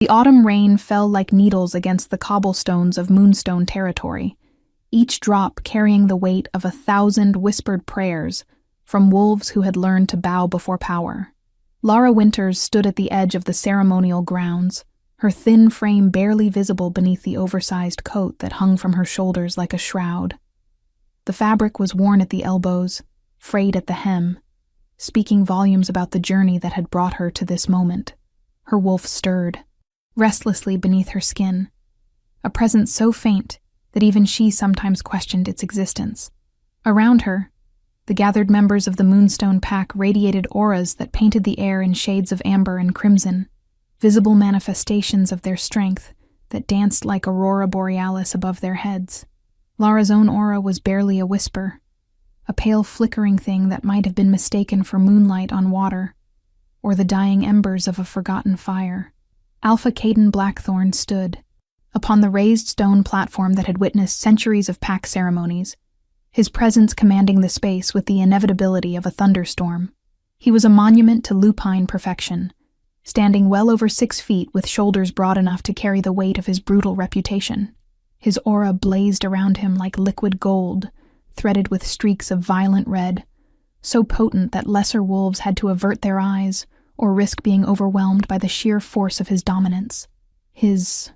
The autumn rain fell like needles against the cobblestones of Moonstone territory, each drop carrying the weight of 1,000 whispered prayers from wolves who had learned to bow before power. Lara Winters stood at the edge of the ceremonial grounds, her thin frame barely visible beneath the oversized coat that hung from her shoulders like a shroud. The fabric was worn at the elbows, frayed at the hem, speaking volumes about the journey that had brought her to this moment. Her wolf stirred, restlessly beneath her skin, a presence so faint that even she sometimes questioned its existence. Around her, the gathered members of the Moonstone pack radiated auras that painted the air in shades of amber and crimson, visible manifestations of their strength that danced like aurora borealis above their heads. Lara's own aura was barely a whisper, a pale flickering thing that might have been mistaken for moonlight on water, or the dying embers of a forgotten fire. Alpha Caden Blackthorn stood upon the raised stone platform that had witnessed centuries of pack ceremonies, his presence commanding the space with the inevitability of a thunderstorm. He was a monument to lupine perfection, standing well over 6 feet with shoulders broad enough to carry the weight of his brutal reputation. His aura blazed around him like liquid gold, threaded with streaks of violent red, so potent that lesser wolves had to avert their eyes or risk being overwhelmed by the sheer force of his dominance. His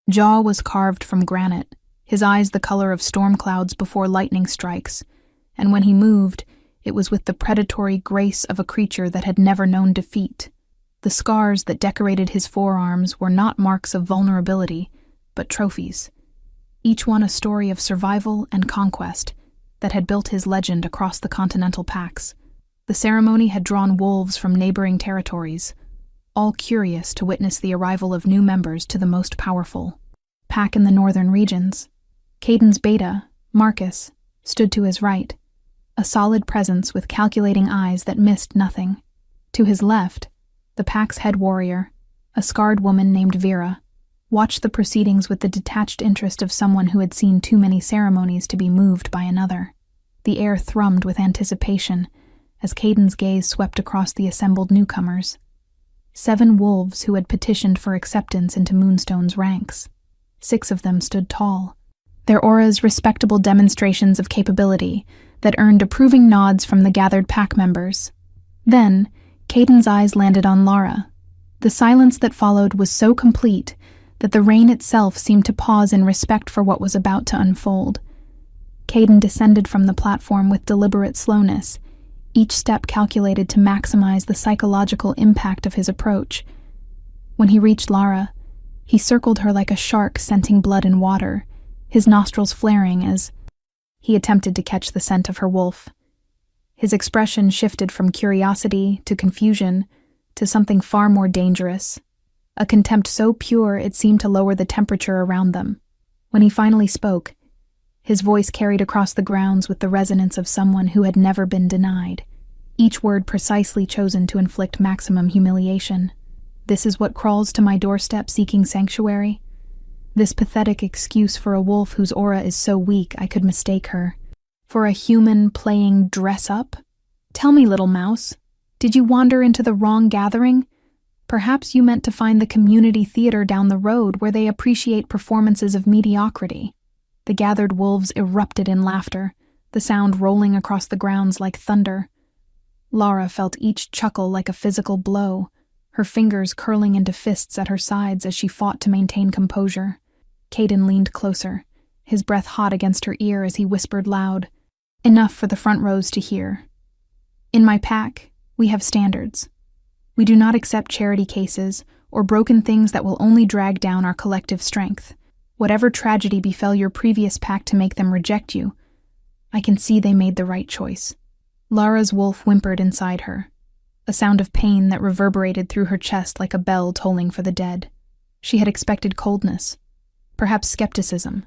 jaw was carved from granite, his eyes the color of storm clouds before lightning strikes, and when he moved, it was with the predatory grace of a creature that had never known defeat. The scars that decorated his forearms were not marks of vulnerability, but trophies, each one a story of survival and conquest that had built his legend across the continental packs. The ceremony had drawn wolves from neighboring territories, all curious to witness the arrival of new members to the most powerful pack in the northern regions. Caden's beta, Marcus, stood to his right, a solid presence with calculating eyes that missed nothing. To his left, the pack's head warrior, a scarred woman named Vera, watched the proceedings with the detached interest of someone who had seen too many ceremonies to be moved by another. The air thrummed with anticipation as Caden's gaze swept across the assembled newcomers. 7 wolves who had petitioned for acceptance into Moonstone's ranks. 6 of them stood tall, their auras respectable demonstrations of capability that earned approving nods from the gathered pack members. Then, Caden's eyes landed on Lara. The silence that followed was so complete that the rain itself seemed to pause in respect for what was about to unfold. Caden descended from the platform with deliberate slowness, each step calculated to maximize the psychological impact of his approach. When he reached Lara, he circled her like a shark scenting blood and water, his nostrils flaring as he attempted to catch the scent of her wolf. His expression shifted from curiosity to confusion to something far more dangerous, a contempt so pure it seemed to lower the temperature around them. When he finally spoke, his voice carried across the grounds with the resonance of someone who had never been denied, each word precisely chosen to inflict maximum humiliation. This is what crawls to my doorstep seeking sanctuary? This pathetic excuse for a wolf whose aura is so weak I could mistake her for a human playing dress-up? Tell me, little mouse, did you wander into the wrong gathering? Perhaps you meant to find the community theater down the road where they appreciate performances of mediocrity. The gathered wolves erupted in laughter, the sound rolling across the grounds like thunder. Lara felt each chuckle like a physical blow, her fingers curling into fists at her sides as she fought to maintain composure. Caden leaned closer, his breath hot against her ear as he whispered loud, enough for the front rows to hear. In my pack, we have standards. We do not accept charity cases or broken things that will only drag down our collective strength. Whatever tragedy befell your previous pack to make them reject you, I can see they made the right choice. Lara's wolf whimpered inside her, a sound of pain that reverberated through her chest like a bell tolling for the dead. She had expected coldness, perhaps skepticism,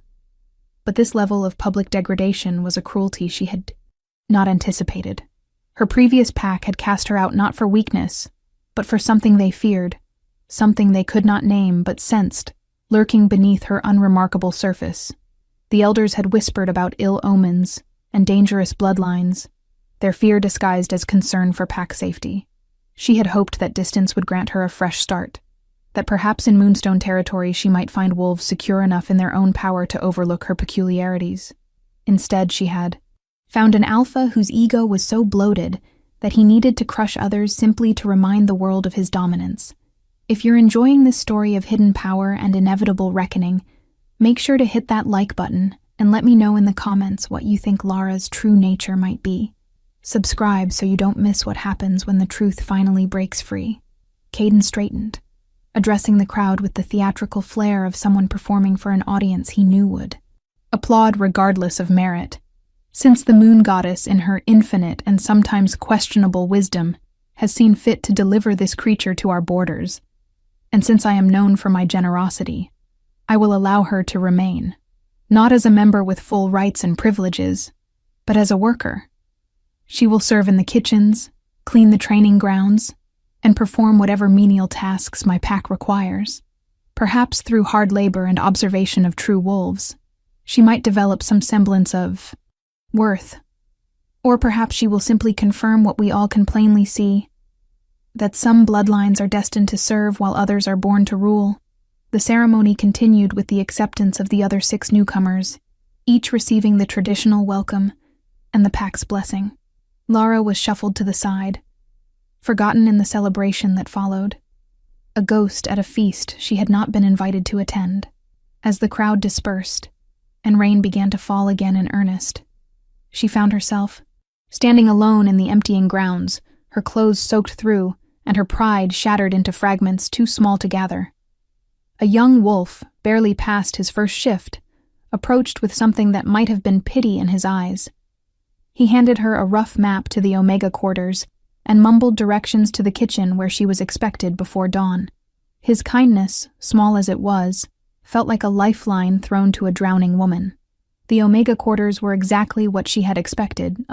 but this level of public degradation was a cruelty she had not anticipated. Her previous pack had cast her out not for weakness, but for something they feared, something they could not name but sensed, lurking beneath her unremarkable surface. The elders had whispered about ill omens and dangerous bloodlines, their fear disguised as concern for pack safety. She had hoped that distance would grant her a fresh start, that perhaps in Moonstone territory she might find wolves secure enough in their own power to overlook her peculiarities. Instead, she had found an alpha whose ego was so bloated that he needed to crush others simply to remind the world of his dominance. If you're enjoying this story of hidden power and inevitable reckoning, make sure to hit that like button and let me know in the comments what you think Lara's true nature might be. Subscribe so you don't miss what happens when the truth finally breaks free. Caden straightened, addressing the crowd with the theatrical flair of someone performing for an audience he knew would applaud regardless of merit. Since the moon goddess, in her infinite and sometimes questionable wisdom, has seen fit to deliver this creature to our borders, and since I am known for my generosity, I will allow her to remain, not as a member with full rights and privileges, but as a worker. She will serve in the kitchens, clean the training grounds, and perform whatever menial tasks my pack requires. Perhaps through hard labor and observation of true wolves, she might develop some semblance of worth. Or perhaps she will simply confirm what we all can plainly see, that some bloodlines are destined to serve while others are born to rule. The ceremony continued with the acceptance of the other 6 newcomers, each receiving the traditional welcome and the pack's blessing. Lara was shuffled to the side, forgotten in the celebration that followed, a ghost at a feast she had not been invited to attend. As the crowd dispersed, and rain began to fall again in earnest, she found herself standing alone in the emptying grounds, her clothes soaked through, and her pride shattered into fragments too small to gather. A young wolf, barely past his first shift, approached with something that might have been pity in his eyes. He handed her a rough map to the Omega quarters and mumbled directions to the kitchen where she was expected before dawn. His kindness, small as it was, felt like a lifeline thrown to a drowning woman. The Omega quarters were exactly what she had expected,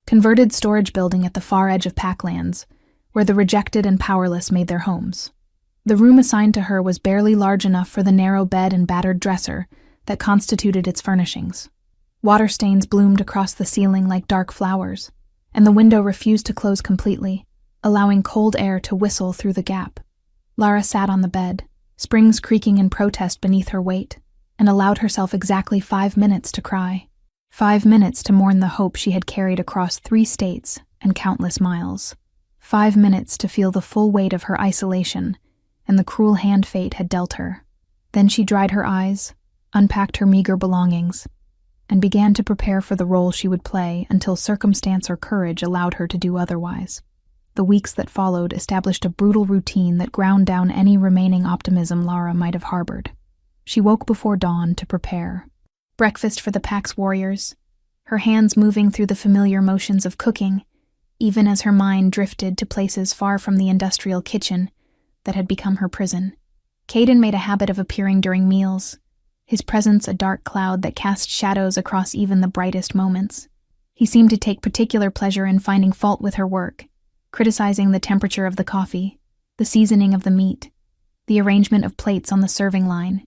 converted storage building at the far edge of Packlands, where the rejected and powerless made their homes. The room assigned to her was barely large enough for the narrow bed and battered dresser that constituted its furnishings. Water stains bloomed across the ceiling like dark flowers, and the window refused to close completely, allowing cold air to whistle through the gap. Lara sat on the bed, springs creaking in protest beneath her weight, and allowed herself exactly 5 minutes to cry. 5 minutes to mourn the hope she had carried across 3 states and countless miles. 5 minutes to feel the full weight of her isolation and the cruel hand fate had dealt her. Then she dried her eyes, unpacked her meager belongings, and began to prepare for the role she would play until circumstance or courage allowed her to do otherwise. The weeks that followed established a brutal routine that ground down any remaining optimism Lara might have harbored. She woke before dawn to prepare. Breakfast for the pack's warriors, her hands moving through the familiar motions of cooking, even as her mind drifted to places far from the industrial kitchen that had become her prison. Caden made a habit of appearing during meals, his presence a dark cloud that cast shadows across even the brightest moments. He seemed to take particular pleasure in finding fault with her work, criticizing the temperature of the coffee, the seasoning of the meat, the arrangement of plates on the serving line.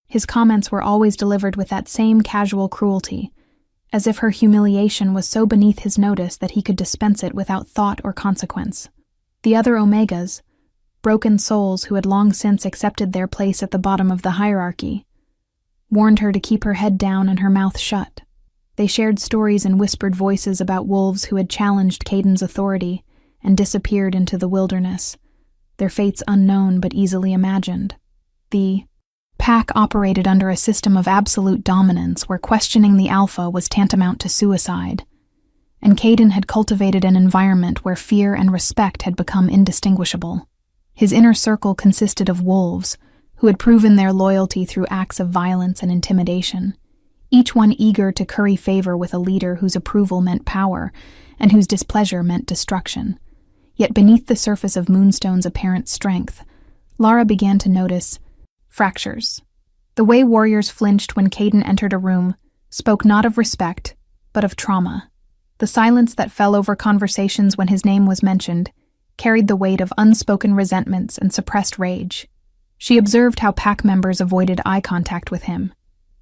His comments were always delivered with that same casual cruelty, as if her humiliation was so beneath his notice that he could dispense it without thought or consequence. The other Omegas, broken souls who had long since accepted their place at the bottom of the hierarchy, warned her to keep her head down and her mouth shut. They shared stories in whispered voices about wolves who had challenged Caden's authority and disappeared into the wilderness, their fates unknown but easily imagined. The pack operated under a system of absolute dominance where questioning the alpha was tantamount to suicide, and Caden had cultivated an environment where fear and respect had become indistinguishable. His inner circle consisted of wolves who had proven their loyalty through acts of violence and intimidation, each one eager to curry favor with a leader whose approval meant power and whose displeasure meant destruction. Yet beneath the surface of Moonstone's apparent strength, Lara began to notice fractures. The way warriors flinched when Caden entered a room spoke not of respect, but of trauma. The silence that fell over conversations when his name was mentioned carried the weight of unspoken resentments and suppressed rage. She observed how pack members avoided eye contact with him,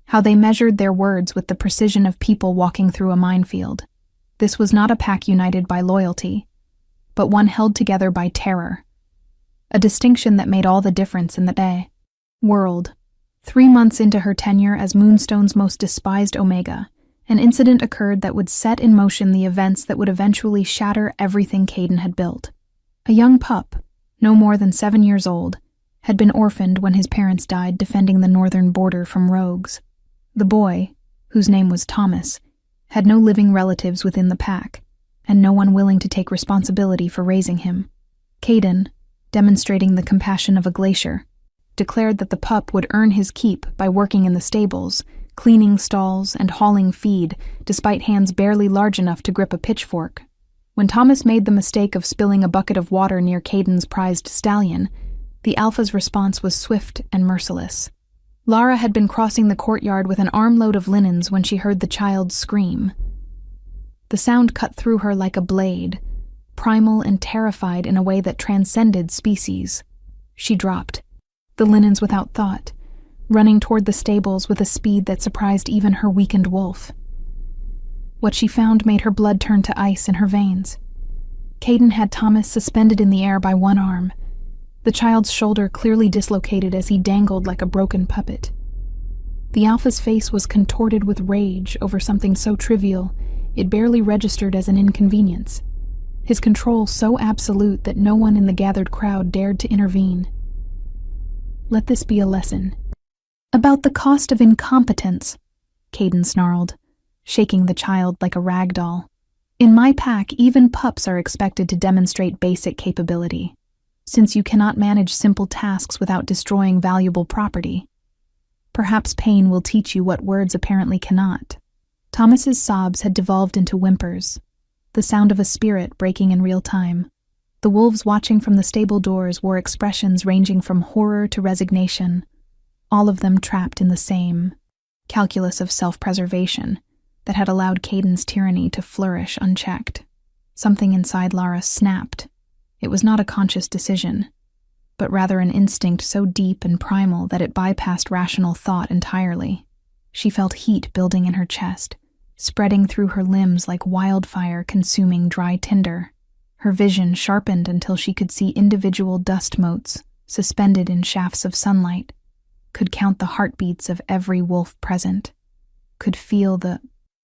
how they measured their words with the precision of people walking through a minefield. This was not a pack united by loyalty, but one held together by terror, a distinction that made all the difference in the day. World. 3 months into her tenure as Moonstone's most despised Omega, an incident occurred that would set in motion the events that would eventually shatter everything Caden had built. A young pup, no more than 7 years old, had been orphaned when his parents died defending the northern border from rogues. The boy, whose name was Thomas, had no living relatives within the pack, and no one willing to take responsibility for raising him. Caden, demonstrating the compassion of a glacier, declared that the pup would earn his keep by working in the stables, cleaning stalls, and hauling feed, despite hands barely large enough to grip a pitchfork. When Thomas made the mistake of spilling a bucket of water near Caden's prized stallion, the Alpha's response was swift and merciless. Lara had been crossing the courtyard with an armload of linens when she heard the child scream. The sound cut through her like a blade, primal and terrified in a way that transcended species. She dropped the linens without thought, running toward the stables with a speed that surprised even her weakened wolf. What she found made her blood turn to ice in her veins. Caden had Thomas suspended in the air by one arm, the child's shoulder clearly dislocated as he dangled like a broken puppet. The Alpha's face was contorted with rage over something so trivial it barely registered as an inconvenience, his control so absolute that no one in the gathered crowd dared to intervene. Let this be a lesson. About the cost of incompetence, Caden snarled, shaking the child like a rag doll. In my pack, even pups are expected to demonstrate basic capability, since you cannot manage simple tasks without destroying valuable property. Perhaps pain will teach you what words apparently cannot. Thomas's sobs had devolved into whimpers, the sound of a spirit breaking in real time. The wolves watching from the stable doors wore expressions ranging from horror to resignation, all of them trapped in the same calculus of self-preservation that had allowed Caden's tyranny to flourish unchecked. Something inside Lara snapped. It was not a conscious decision, but rather an instinct so deep and primal that it bypassed rational thought entirely. She felt heat building in her chest, spreading through her limbs like wildfire consuming dry tinder. Her vision sharpened until she could see individual dust motes suspended in shafts of sunlight, could count the heartbeats of every wolf present, could feel the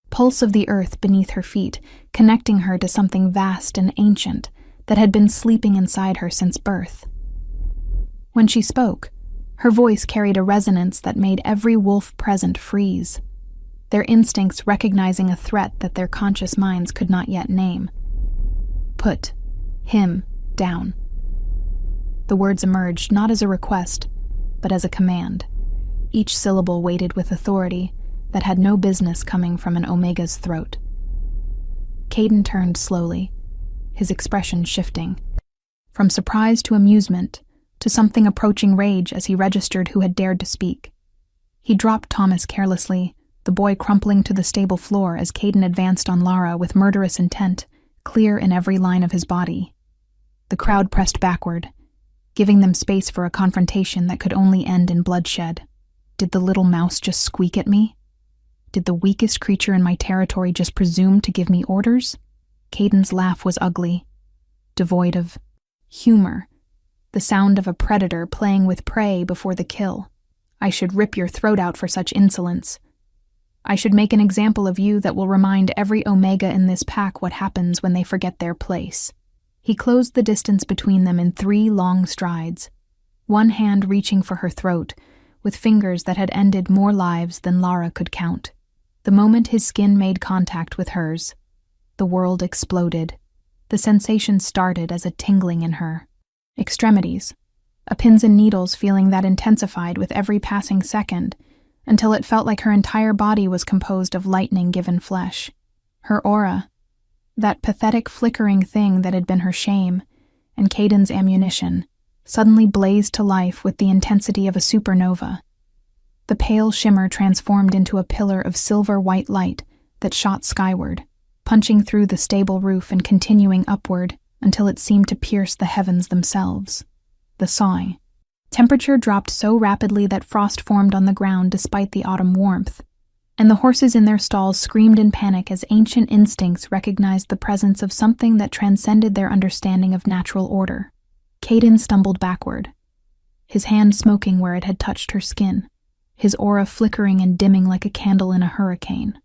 pulse of the earth beneath her feet, connecting her to something vast and ancient that had been sleeping inside her since birth. When she spoke, her voice carried a resonance that made every wolf present freeze, their instincts recognizing a threat that their conscious minds could not yet name. Put him down. The words emerged not as a request, but as a command, each syllable weighted with authority that had no business coming from an Omega's throat. Caden turned slowly, his expression shifting, from surprise to amusement, to something approaching rage as he registered who had dared to speak. He dropped Thomas carelessly, the boy crumpling to the stable floor as Caden advanced on Lara with murderous intent, clear in every line of his body. The crowd pressed backward, giving them space for a confrontation that could only end in bloodshed. Did the little mouse just squeak at me? Did the weakest creature in my territory just presume to give me orders? Caden's laugh was ugly, devoid of humor, the sound of a predator playing with prey before the kill. I should rip your throat out for such insolence. I should make an example of you that will remind every Omega in this pack what happens when they forget their place. He closed the distance between them in 3 long strides, one hand reaching for her throat, with fingers that had ended more lives than Lara could count. The moment his skin made contact with hers, the world exploded. The sensation started as a tingling in her extremities, a pins and needles feeling that intensified with every passing second, until it felt like her entire body was composed of lightning-given flesh. Her aura, that pathetic flickering thing that had been her shame, and Caden's ammunition, suddenly blazed to life with the intensity of a supernova. The pale shimmer transformed into a pillar of silver-white light that shot skyward, punching through the stable roof and continuing upward until it seemed to pierce the heavens themselves. The sawing. Temperature dropped so rapidly that frost formed on the ground despite the autumn warmth, and the horses in their stalls screamed in panic as ancient instincts recognized the presence of something that transcended their understanding of natural order. Caden stumbled backward, his hand smoking where it had touched her skin, his aura flickering and dimming like a candle in a hurricane.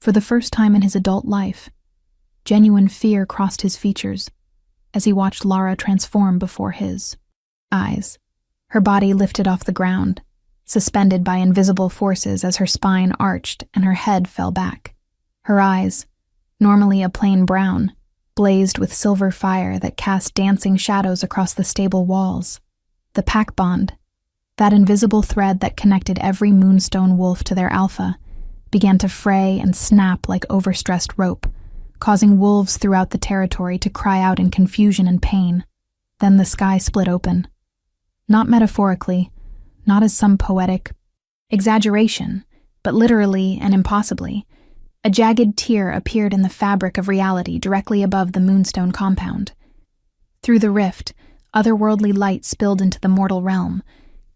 For the first time in his adult life, genuine fear crossed his features as he watched Lara transform before his eyes. Her body lifted off the ground, suspended by invisible forces as her spine arched and her head fell back. Her eyes, normally a plain brown, blazed with silver fire that cast dancing shadows across the stable walls. The pack bond, that invisible thread that connected every moonstone wolf to their alpha, began to fray and snap like overstressed rope, causing wolves throughout the territory to cry out in confusion and pain. Then the sky split open. Not metaphorically, not as some poetic exaggeration, but literally and impossibly. A jagged tear appeared in the fabric of reality directly above the moonstone compound. Through the rift, otherworldly light spilled into the mortal realm,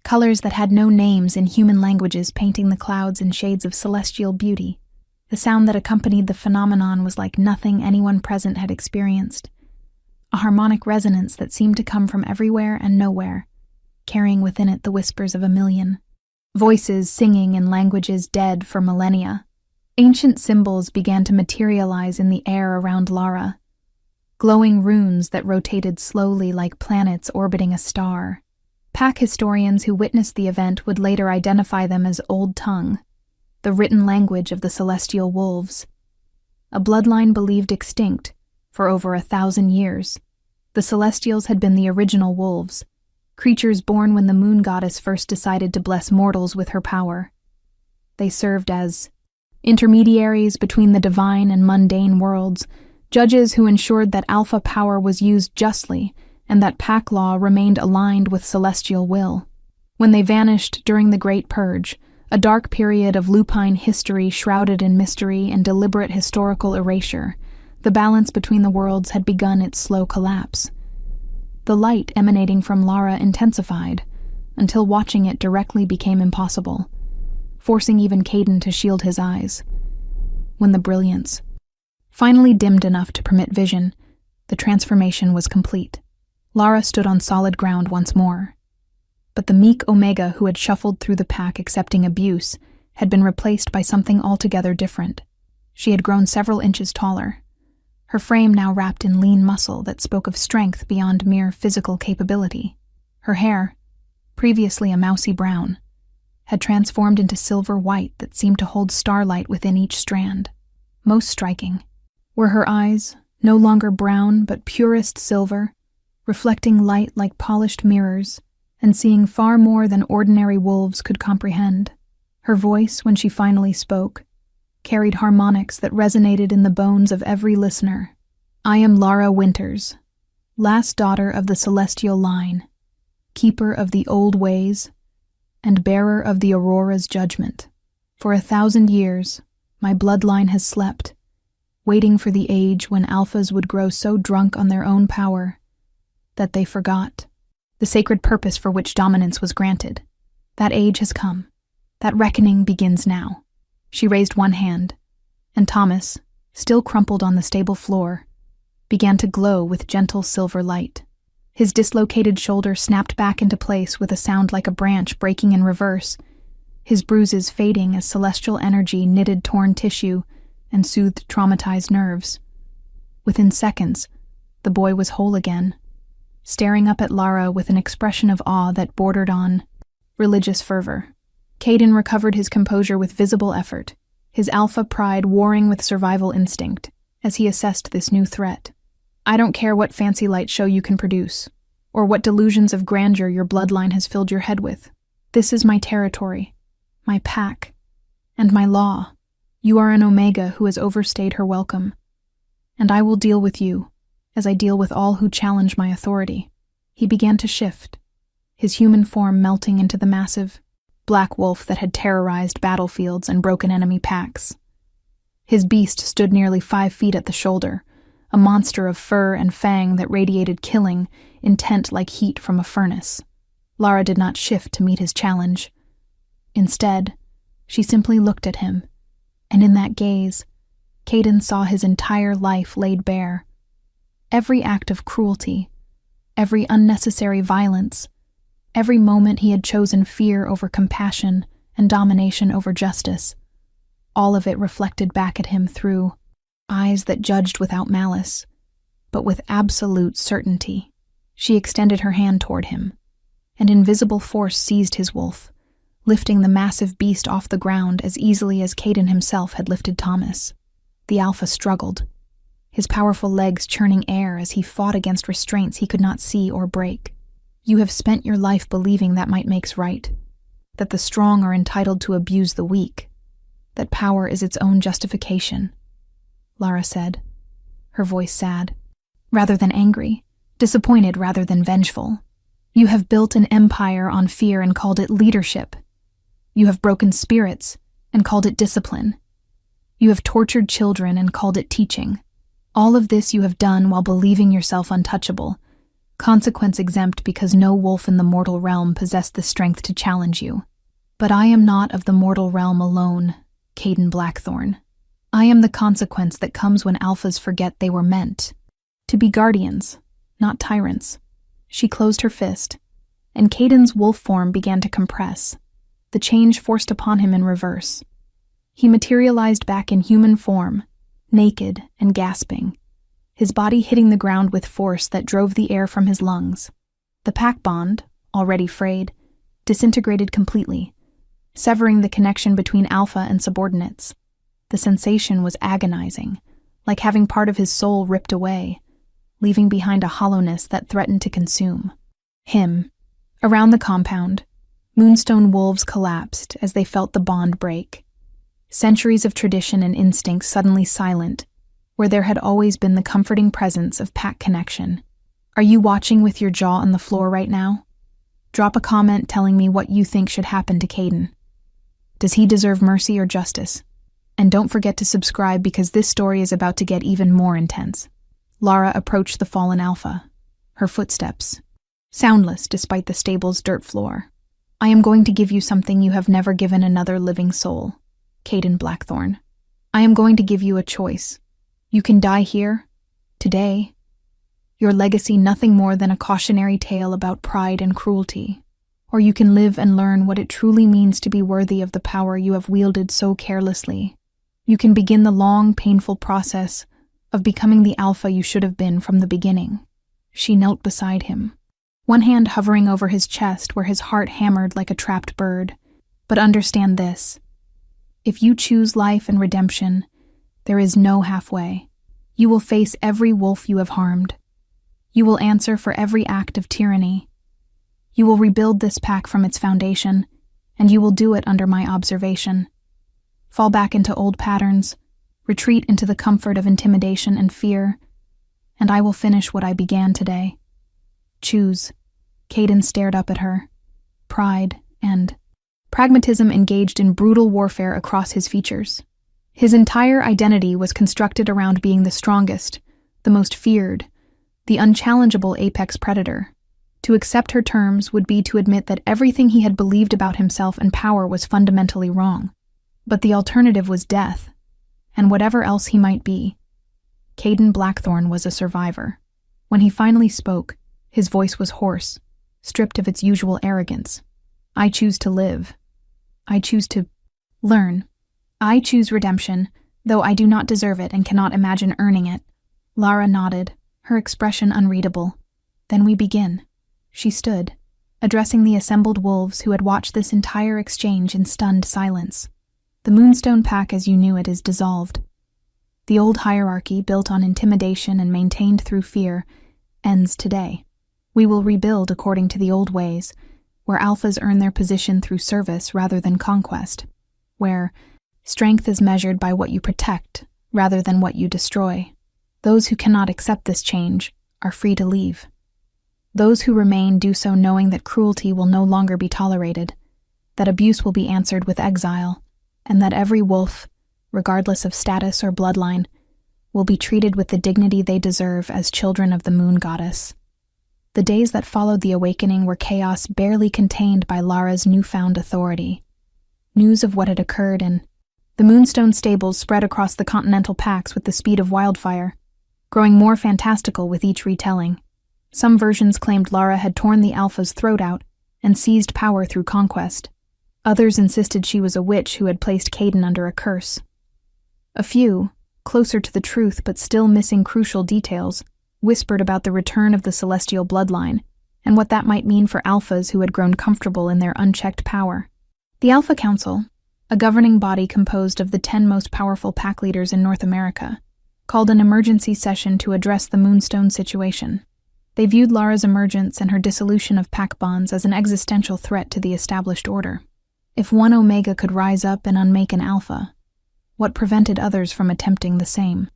colors that had no names in human languages painting the clouds in shades of celestial beauty. The sound that accompanied the phenomenon was like nothing anyone present had experienced, a harmonic resonance that seemed to come from everywhere and nowhere, carrying within it the whispers of a million voices singing in languages dead for millennia. Ancient symbols began to materialize in the air around Lara, glowing runes that rotated slowly like planets orbiting a star. Pack historians who witnessed the event would later identify them as Old Tongue, the written language of the celestial wolves, a bloodline believed extinct for over 1,000 years. The Celestials had been the original wolves, creatures born when the moon goddess first decided to bless mortals with her power. They served as intermediaries between the divine and mundane worlds, judges who ensured that alpha power was used justly and that pack law remained aligned with celestial will. When they vanished during the Great Purge, a dark period of lupine history shrouded in mystery and deliberate historical erasure, the balance between the worlds had begun its slow collapse. The light emanating from Lara intensified, until watching it directly became impossible, forcing even Caden to shield his eyes. When the brilliance finally dimmed enough to permit vision, the transformation was complete. Lara stood on solid ground once more. But the meek Omega who had shuffled through the pack accepting abuse had been replaced by something altogether different. She had grown several inches taller, her frame now wrapped in lean muscle that spoke of strength beyond mere physical capability. Her hair, previously a mousy brown, had transformed into silver white that seemed to hold starlight within each strand. Most striking were her eyes, no longer brown but purest silver, reflecting light like polished mirrors, and seeing far more than ordinary wolves could comprehend. Her voice, when she finally spoke, carried harmonics that resonated in the bones of every listener. I am Lara Winters, last daughter of the celestial line, keeper of the old ways, and bearer of the Aurora's judgment. For 1,000 years, my bloodline has slept, waiting for the age when alphas would grow so drunk on their own power that they forgot the sacred purpose for which dominance was granted. That age has come. That reckoning begins now. She raised one hand, and Thomas, still crumpled on the stable floor, began to glow with gentle silver light. His dislocated shoulder snapped back into place with a sound like a branch breaking in reverse, his bruises fading as celestial energy knitted torn tissue and soothed traumatized nerves. Within seconds, the boy was whole again, staring up at Lara with an expression of awe that bordered on religious fervor. Caden recovered his composure with visible effort, his alpha pride warring with survival instinct as he assessed this new threat. I don't care what fancy light show you can produce, or what delusions of grandeur your bloodline has filled your head with. This is my territory, my pack, and my law. You are an Omega who has overstayed her welcome, and I will deal with you as I deal with all who challenge my authority. He began to shift, his human form melting into the massive black wolf that had terrorized battlefields and broken enemy packs. His beast stood nearly 5 feet at the shoulder, a monster of fur and fang that radiated killing, intent like heat from a furnace. Lara did not shift to meet his challenge. Instead, she simply looked at him, and in that gaze, Caden saw his entire life laid bare. Every act of cruelty, every unnecessary violence, every moment he had chosen fear over compassion and domination over justice, all of it reflected back at him through eyes that judged without malice, but with absolute certainty. She extended her hand toward him. An invisible force seized his wolf, lifting the massive beast off the ground as easily as Caden himself had lifted Thomas. The Alpha struggled, his powerful legs churning air as he fought against restraints he could not see or break. You have spent your life believing that might makes right, that the strong are entitled to abuse the weak, that power is its own justification, Lara said, her voice sad, rather than angry, disappointed rather than vengeful. You have built an empire on fear and called it leadership. You have broken spirits and called it discipline. You have tortured children and called it teaching. All of this you have done while believing yourself untouchable, consequence exempt because no wolf in the mortal realm possessed the strength to challenge you. But I am not of the mortal realm alone, Caden Blackthorn. I am the consequence that comes when alphas forget they were meant to be guardians, not tyrants. She closed her fist, and Caden's wolf form began to compress, the change forced upon him in reverse. He materialized back in human form, naked and gasping, his body hitting the ground with force that drove the air from his lungs. The pack bond, already frayed, disintegrated completely, severing the connection between Alpha and subordinates. The sensation was agonizing, like having part of his soul ripped away, leaving behind a hollowness that threatened to consume him. Around the compound, Moonstone wolves collapsed as they felt the bond break. Centuries of tradition and instinct suddenly silent, where there had always been the comforting presence of pack connection. Are you watching with your jaw on the floor right now? Drop a comment telling me what you think should happen to Caden. Does he deserve mercy or justice? And don't forget to subscribe because this story is about to get even more intense. Lara approached the fallen Alpha, her footsteps soundless despite the stable's dirt floor. I am going to give you something you have never given another living soul, Caden Blackthorn. I am going to give you a choice. You can die here, today. Your legacy nothing more than a cautionary tale about pride and cruelty. Or you can live and learn what it truly means to be worthy of the power you have wielded so carelessly. You can begin the long, painful process of becoming the Alpha you should have been from the beginning. She knelt beside him, one hand hovering over his chest where his heart hammered like a trapped bird. But understand this. If you choose life and redemption, there is no halfway. You will face every wolf you have harmed. You will answer for every act of tyranny. You will rebuild this pack from its foundation, and you will do it under my observation. Fall back into old patterns, retreat into the comfort of intimidation and fear, and I will finish what I began today. Choose. Caden stared up at her. Pride and pragmatism engaged in brutal warfare across his features. His entire identity was constructed around being the strongest, the most feared, the unchallengeable apex predator. To accept her terms would be to admit that everything he had believed about himself and power was fundamentally wrong. But the alternative was death, and whatever else he might be. Caden Blackthorn was a survivor. When he finally spoke, his voice was hoarse, stripped of its usual arrogance. I choose to live. I choose to learn. I choose redemption, though I do not deserve it and cannot imagine earning it. Lara nodded, her expression unreadable. Then we begin. She stood, addressing the assembled wolves who had watched this entire exchange in stunned silence. The Moonstone Pack as you knew it is dissolved. The old hierarchy, built on intimidation and maintained through fear, ends today. We will rebuild according to the old ways, where alphas earn their position through service rather than conquest, where strength is measured by what you protect rather than what you destroy. Those who cannot accept this change are free to leave. Those who remain do so knowing that cruelty will no longer be tolerated, that abuse will be answered with exile, and that every wolf, regardless of status or bloodline, will be treated with the dignity they deserve as children of the moon goddess. The days that followed the awakening were chaos barely contained by Lara's newfound authority. News of what had occurred in the Moonstone stables spread across the continental packs with the speed of wildfire, growing more fantastical with each retelling. Some versions claimed Lara had torn the Alpha's throat out and seized power through conquest. Others insisted she was a witch who had placed Caden under a curse. A few, closer to the truth but still missing crucial details, whispered about the return of the celestial bloodline and what that might mean for Alphas who had grown comfortable in their unchecked power. The Alpha Council, a governing body composed of the 10 most powerful pack leaders in North America, called an emergency session to address the Moonstone situation. They viewed Lara's emergence and her dissolution of pack bonds as an existential threat to the established order. If one Omega could rise up and unmake an Alpha, what prevented others from attempting the same?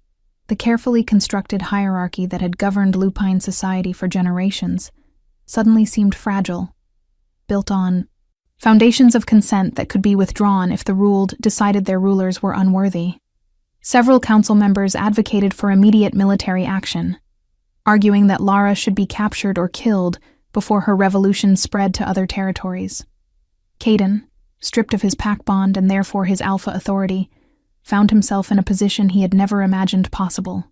The carefully constructed hierarchy that had governed Lupine society for generations suddenly seemed fragile, built on foundations of consent that could be withdrawn if the ruled decided their rulers were unworthy. Several council members advocated for immediate military action, arguing that Lara should be captured or killed before her revolution spread to other territories. Caden, stripped of his pack bond and therefore his Alpha authority, found himself in a position he had never imagined possible.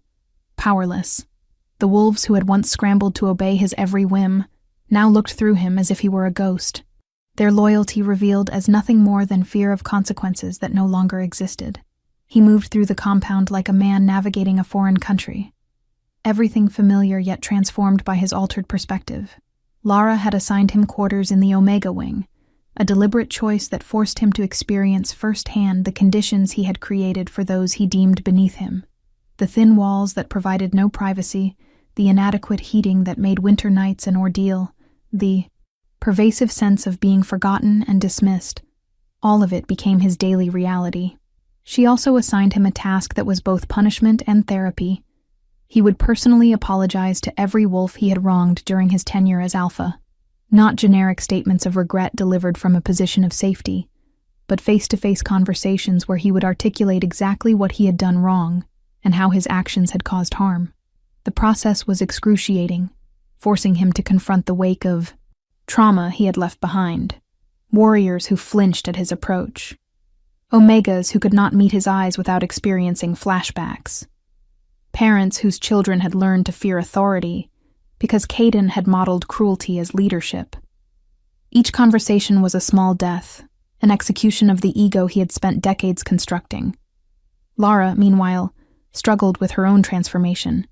Powerless. The wolves who had once scrambled to obey his every whim now looked through him as if he were a ghost, their loyalty revealed as nothing more than fear of consequences that no longer existed. He moved through the compound like a man navigating a foreign country, everything familiar yet transformed by his altered perspective. Lara had assigned him quarters in the Omega Wing, a deliberate choice that forced him to experience firsthand the conditions he had created for those he deemed beneath him. The thin walls that provided no privacy, the inadequate heating that made winter nights an ordeal, the pervasive sense of being forgotten and dismissed, all of it became his daily reality. She also assigned him a task that was both punishment and therapy. He would personally apologize to every wolf he had wronged during his tenure as Alpha. Not generic statements of regret delivered from a position of safety, but face-to-face conversations where he would articulate exactly what he had done wrong and how his actions had caused harm. The process was excruciating, forcing him to confront the wake of trauma he had left behind, warriors who flinched at his approach, Omegas who could not meet his eyes without experiencing flashbacks, parents whose children had learned to fear authority because Caden had modeled cruelty as leadership. Each conversation was a small death, an execution of the ego he had spent decades constructing. Lara, meanwhile, struggled with her own transformation.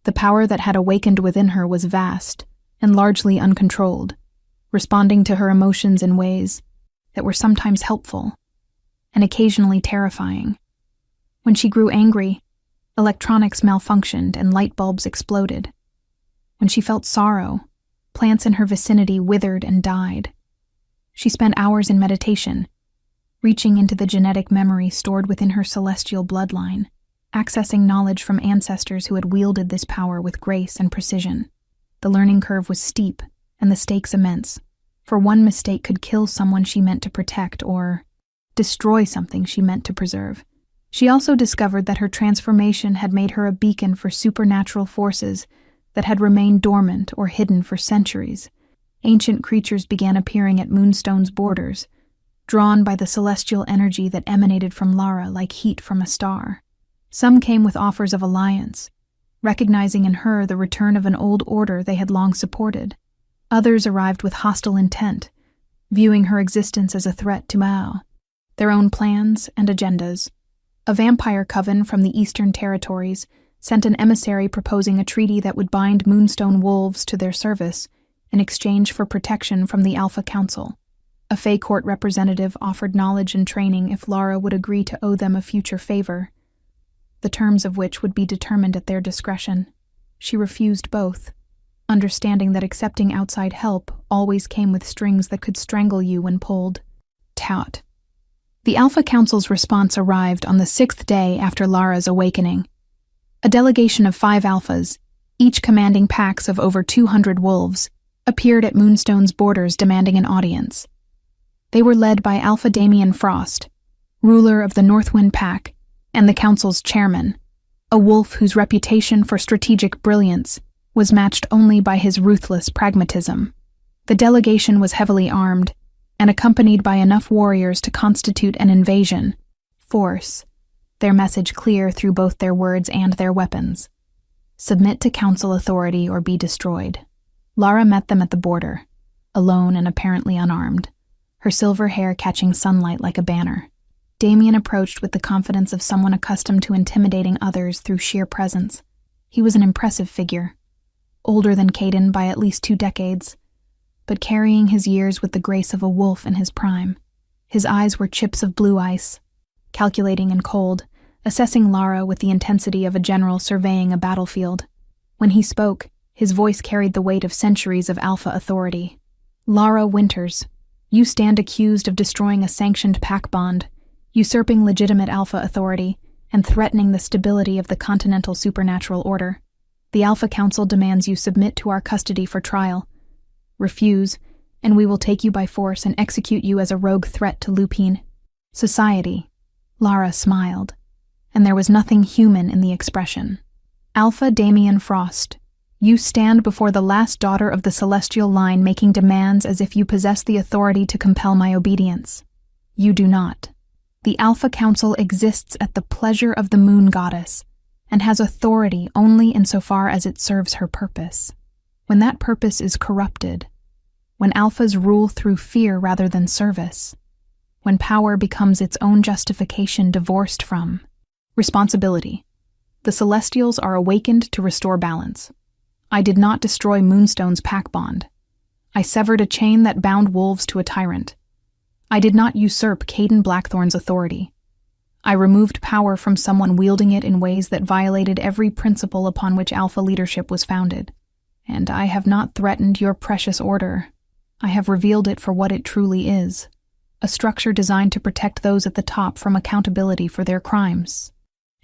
The power that had awakened within her was vast and largely uncontrolled, responding to her emotions in ways that were sometimes helpful and occasionally terrifying. When she grew angry, electronics malfunctioned and light bulbs exploded. When she felt sorrow, plants in her vicinity withered and died. She spent hours in meditation, reaching into the genetic memory stored within her celestial bloodline, accessing knowledge from ancestors who had wielded this power with grace and precision. The learning curve was steep and the stakes immense, for one mistake could kill someone she meant to protect or destroy something she meant to preserve. She also discovered that her transformation had made her a beacon for supernatural forces that had remained dormant or hidden for centuries. Ancient creatures began appearing at Moonstone's borders, drawn by the celestial energy that emanated from Lara like heat from a star. Some came with offers of alliance, recognizing in her the return of an old order they had long supported. Others arrived with hostile intent, viewing her existence as a threat to Mao, their own plans and agendas. A vampire coven from the Eastern Territories sent an emissary proposing a treaty that would bind Moonstone wolves to their service in exchange for protection from the Alpha Council. A Fey Court representative offered knowledge and training if Lara would agree to owe them a future favor, the terms of which would be determined at their discretion. She refused both, understanding that accepting outside help always came with strings that could strangle you when pulled. Tout. The Alpha Council's response arrived on the 6th day after Lara's awakening. A delegation of 5 Alphas, each commanding packs of over 200 wolves, appeared at Moonstone's borders demanding an audience. They were led by Alpha Damian Frost, ruler of the Northwind Pack, and the Council's chairman, a wolf whose reputation for strategic brilliance was matched only by his ruthless pragmatism. The delegation was heavily armed and accompanied by enough warriors to constitute an invasion force, their message clear through both their words and their weapons. Submit to council authority or be destroyed. Lara met them at the border, alone and apparently unarmed, her silver hair catching sunlight like a banner. Damien approached with the confidence of someone accustomed to intimidating others through sheer presence. He was an impressive figure, older than Caden by at least 2 decades, but carrying his years with the grace of a wolf in his prime. His eyes were chips of blue ice, calculating and cold, assessing Lara with the intensity of a general surveying a battlefield. When he spoke, his voice carried the weight of centuries of Alpha authority. Lara Winters, you stand accused of destroying a sanctioned pact bond, usurping legitimate Alpha authority, and threatening the stability of the continental supernatural order. The Alpha Council demands you submit to our custody for trial. Refuse, and we will take you by force and execute you as a rogue threat to Lupine. Society. Lara smiled, and there was nothing human in the expression. Alpha Damien Frost, you stand before the last daughter of the celestial line making demands as if you possess the authority to compel my obedience. You do not. The Alpha Council exists at the pleasure of the moon goddess and has authority only insofar as it serves her purpose. When that purpose is corrupted, when Alphas rule through fear rather than service, when power becomes its own justification divorced from responsibility, the Celestials are awakened to restore balance. I did not destroy Moonstone's pact bond. I severed a chain that bound wolves to a tyrant. I did not usurp Caden Blackthorn's authority. I removed power from someone wielding it in ways that violated every principle upon which Alpha leadership was founded. And I have not threatened your precious order. I have revealed it for what it truly is, a structure designed to protect those at the top from accountability for their crimes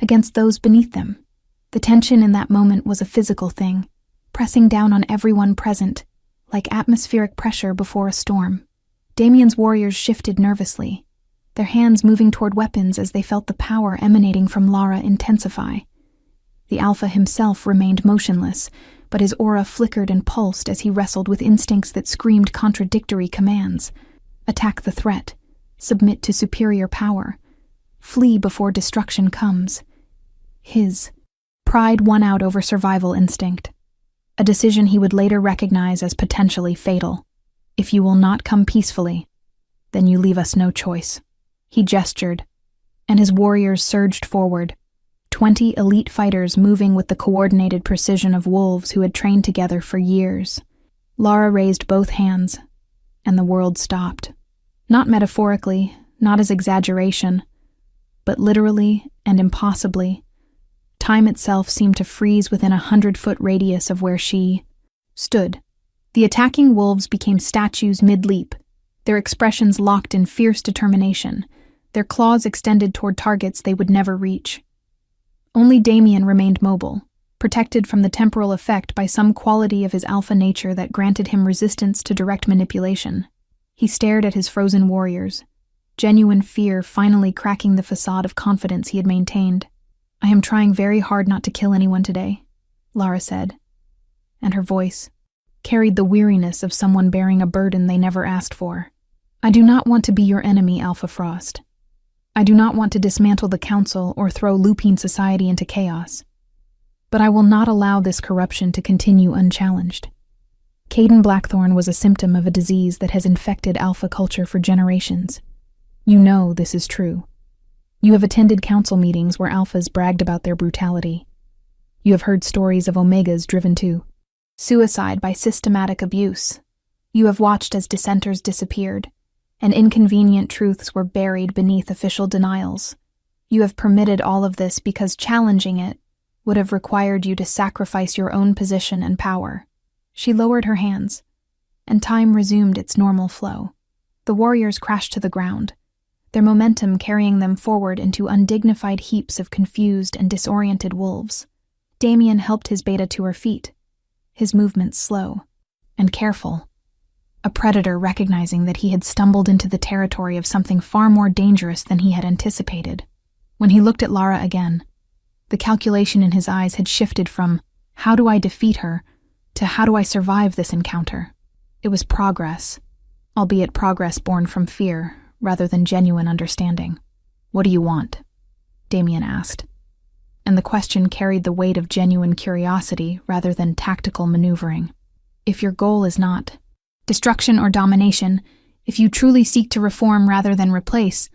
against those beneath them. The tension in that moment was a physical thing, pressing down on everyone present, like atmospheric pressure before a storm. Damien's warriors shifted nervously, their hands moving toward weapons as they felt the power emanating from Lara intensify. The Alpha himself remained motionless, but his aura flickered and pulsed as he wrestled with instincts that screamed contradictory commands. Attack the threat. Submit to superior power. Flee before destruction comes. His pride won out over survival instinct, a decision he would later recognize as potentially fatal. If you will not come peacefully, then you leave us no choice. He gestured, and his warriors surged forward, 20 elite fighters moving with the coordinated precision of wolves who had trained together for years. Lara raised both hands, and the world stopped. Not metaphorically, not as exaggeration, but literally and impossibly. Time itself seemed to freeze within a 100-foot radius of where she stood. The attacking wolves became statues mid-leap, their expressions locked in fierce determination, their claws extended toward targets they would never reach. Only Damien remained mobile, protected from the temporal effect by some quality of his alpha nature that granted him resistance to direct manipulation. He stared at his frozen warriors, genuine fear finally cracking the facade of confidence he had maintained. I am trying very hard not to kill anyone today, Lara said, and her voice carried the weariness of someone bearing a burden they never asked for. I do not want to be your enemy, Alpha Frost. I do not want to dismantle the Council or throw Lupine society into chaos. But I will not allow this corruption to continue unchallenged. Caden Blackthorn was a symptom of a disease that has infected Alpha culture for generations. You know this is true. You have attended council meetings where Alphas bragged about their brutality. You have heard stories of Omegas driven to suicide by systematic abuse. You have watched as dissenters disappeared, and inconvenient truths were buried beneath official denials. You have permitted all of this because challenging it would have required you to sacrifice your own position and power. She lowered her hands, and time resumed its normal flow. The warriors crashed to the ground, their momentum carrying them forward into undignified heaps of confused and disoriented wolves. Damien helped his beta to her feet, his movements slow and careful, a predator recognizing that he had stumbled into the territory of something far more dangerous than he had anticipated. When he looked at Lara again, the calculation in his eyes had shifted from, how do I defeat her, to how do I survive this encounter? It was progress, albeit progress born from fear, rather than genuine understanding. What do you want? Damien asked. and the question carried the weight of genuine curiosity rather than tactical maneuvering. If your goal is not destruction or domination, if you truly seek to reform rather than replace,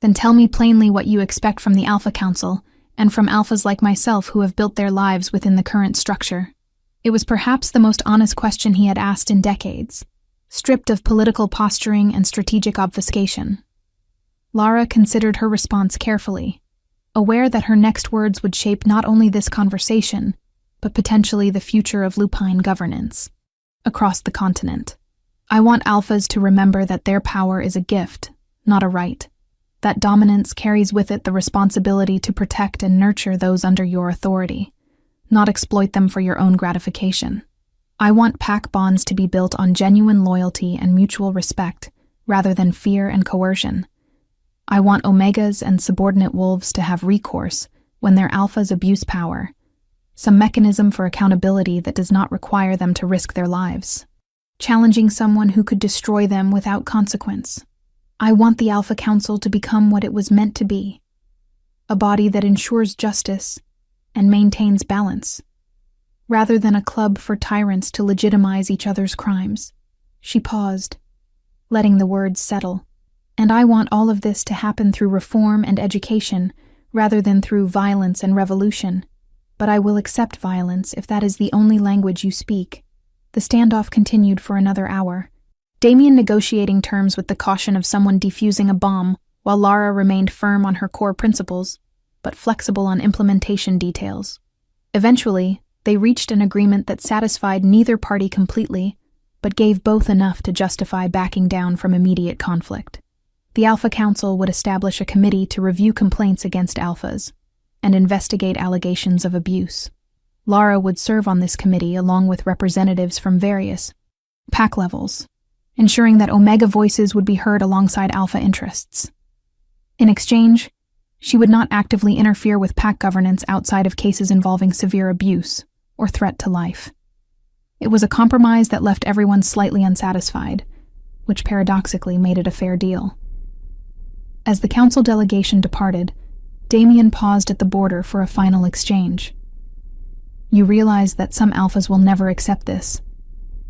then tell me plainly what you expect from the Alpha Council and from alphas like myself who have built their lives within the current structure. It was perhaps the most honest question he had asked in decades, stripped of political posturing and strategic obfuscation. Lara considered her response carefully, aware that her next words would shape not only this conversation, but potentially the future of lupine governance across the continent. I want alphas to remember that their power is a gift, not a right. That dominance carries with it the responsibility to protect and nurture those under your authority, not exploit them for your own gratification. I want pack bonds to be built on genuine loyalty and mutual respect, rather than fear and coercion. I want omegas and subordinate wolves to have recourse when their alphas abuse power, some mechanism for accountability that does not require them to risk their lives, challenging someone who could destroy them without consequence. I want the Alpha Council to become what it was meant to be, a body that ensures justice and maintains balance, rather than a club for tyrants to legitimize each other's crimes. She paused, letting the words settle. And I want all of this to happen through reform and education, rather than through violence and revolution. But I will accept violence if that is the only language you speak. The standoff continued for another hour, Damien negotiating terms with the caution of someone defusing a bomb, while Lara remained firm on her core principles, but flexible on implementation details. Eventually, they reached an agreement that satisfied neither party completely, but gave both enough to justify backing down from immediate conflict. The Alpha Council would establish a committee to review complaints against alphas and investigate allegations of abuse. Lara would serve on this committee along with representatives from various pack levels, ensuring that Omega voices would be heard alongside alpha interests. In exchange, she would not actively interfere with pack governance outside of cases involving severe abuse or threat to life. It was a compromise that left everyone slightly unsatisfied, which paradoxically made it a fair deal. As the council delegation departed, Damien paused at the border for a final exchange. You realize that some alphas will never accept this,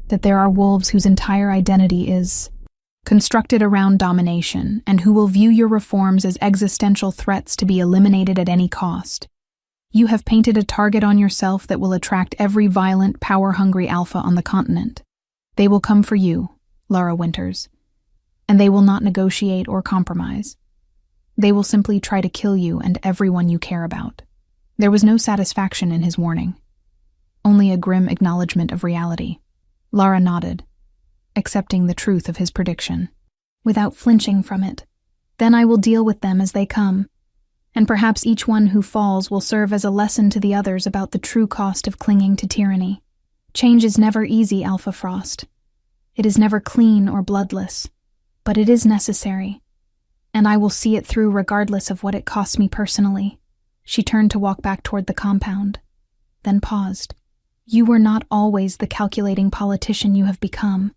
that there are wolves whose entire identity is constructed around domination and who will view your reforms as existential threats to be eliminated at any cost. You have painted a target on yourself that will attract every violent, power-hungry alpha on the continent. They will come for you, Lara Winters, and they will not negotiate or compromise. They will simply try to kill you and everyone you care about. There was no satisfaction in his warning, only a grim acknowledgement of reality. Lara nodded, accepting the truth of his prediction, without flinching from it. Then I will deal with them as they come, and perhaps each one who falls will serve as a lesson to the others about the true cost of clinging to tyranny. Change is never easy, Alpha Frost. It is never clean or bloodless, but it is necessary, and I will see it through regardless of what it costs me personally. She turned to walk back toward the compound, then paused. You were not always the calculating politician you have become.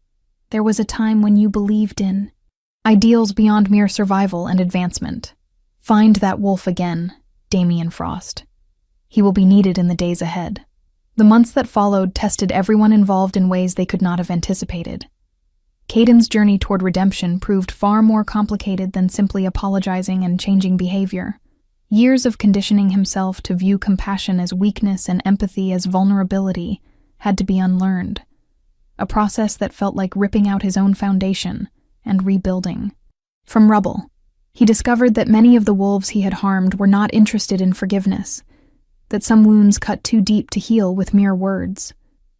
There was a time when you believed in ideals beyond mere survival and advancement. Find that wolf again, Damien Frost. He will be needed in the days ahead. The months that followed tested everyone involved in ways they could not have anticipated. Caden's journey toward redemption proved far more complicated than simply apologizing and changing behavior. Years of conditioning himself to view compassion as weakness and empathy as vulnerability had to be unlearned, a process that felt like ripping out his own foundation and rebuilding. From rubble, he discovered that many of the wolves he had harmed were not interested in forgiveness, that some wounds cut too deep to heal with mere words.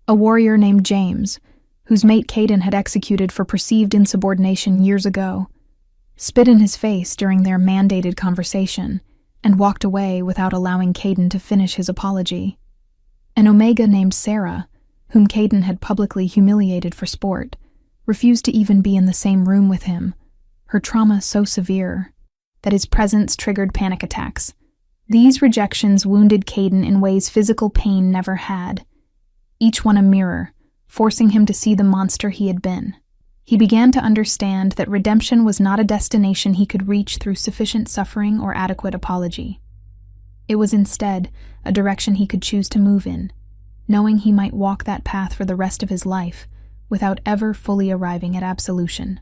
A warrior named James, whose mate Caden had executed for perceived insubordination years ago, spit in his face during their mandated conversation and walked away without allowing Caden to finish his apology. An Omega named Sarah, whom Caden had publicly humiliated for sport, refused to even be in the same room with him, her trauma so severe that his presence triggered panic attacks. These rejections wounded Caden in ways physical pain never had, each one a mirror, forcing him to see the monster he had been. He began to understand that redemption was not a destination he could reach through sufficient suffering or adequate apology. It was instead a direction he could choose to move in, knowing he might walk that path for the rest of his life without ever fully arriving at absolution.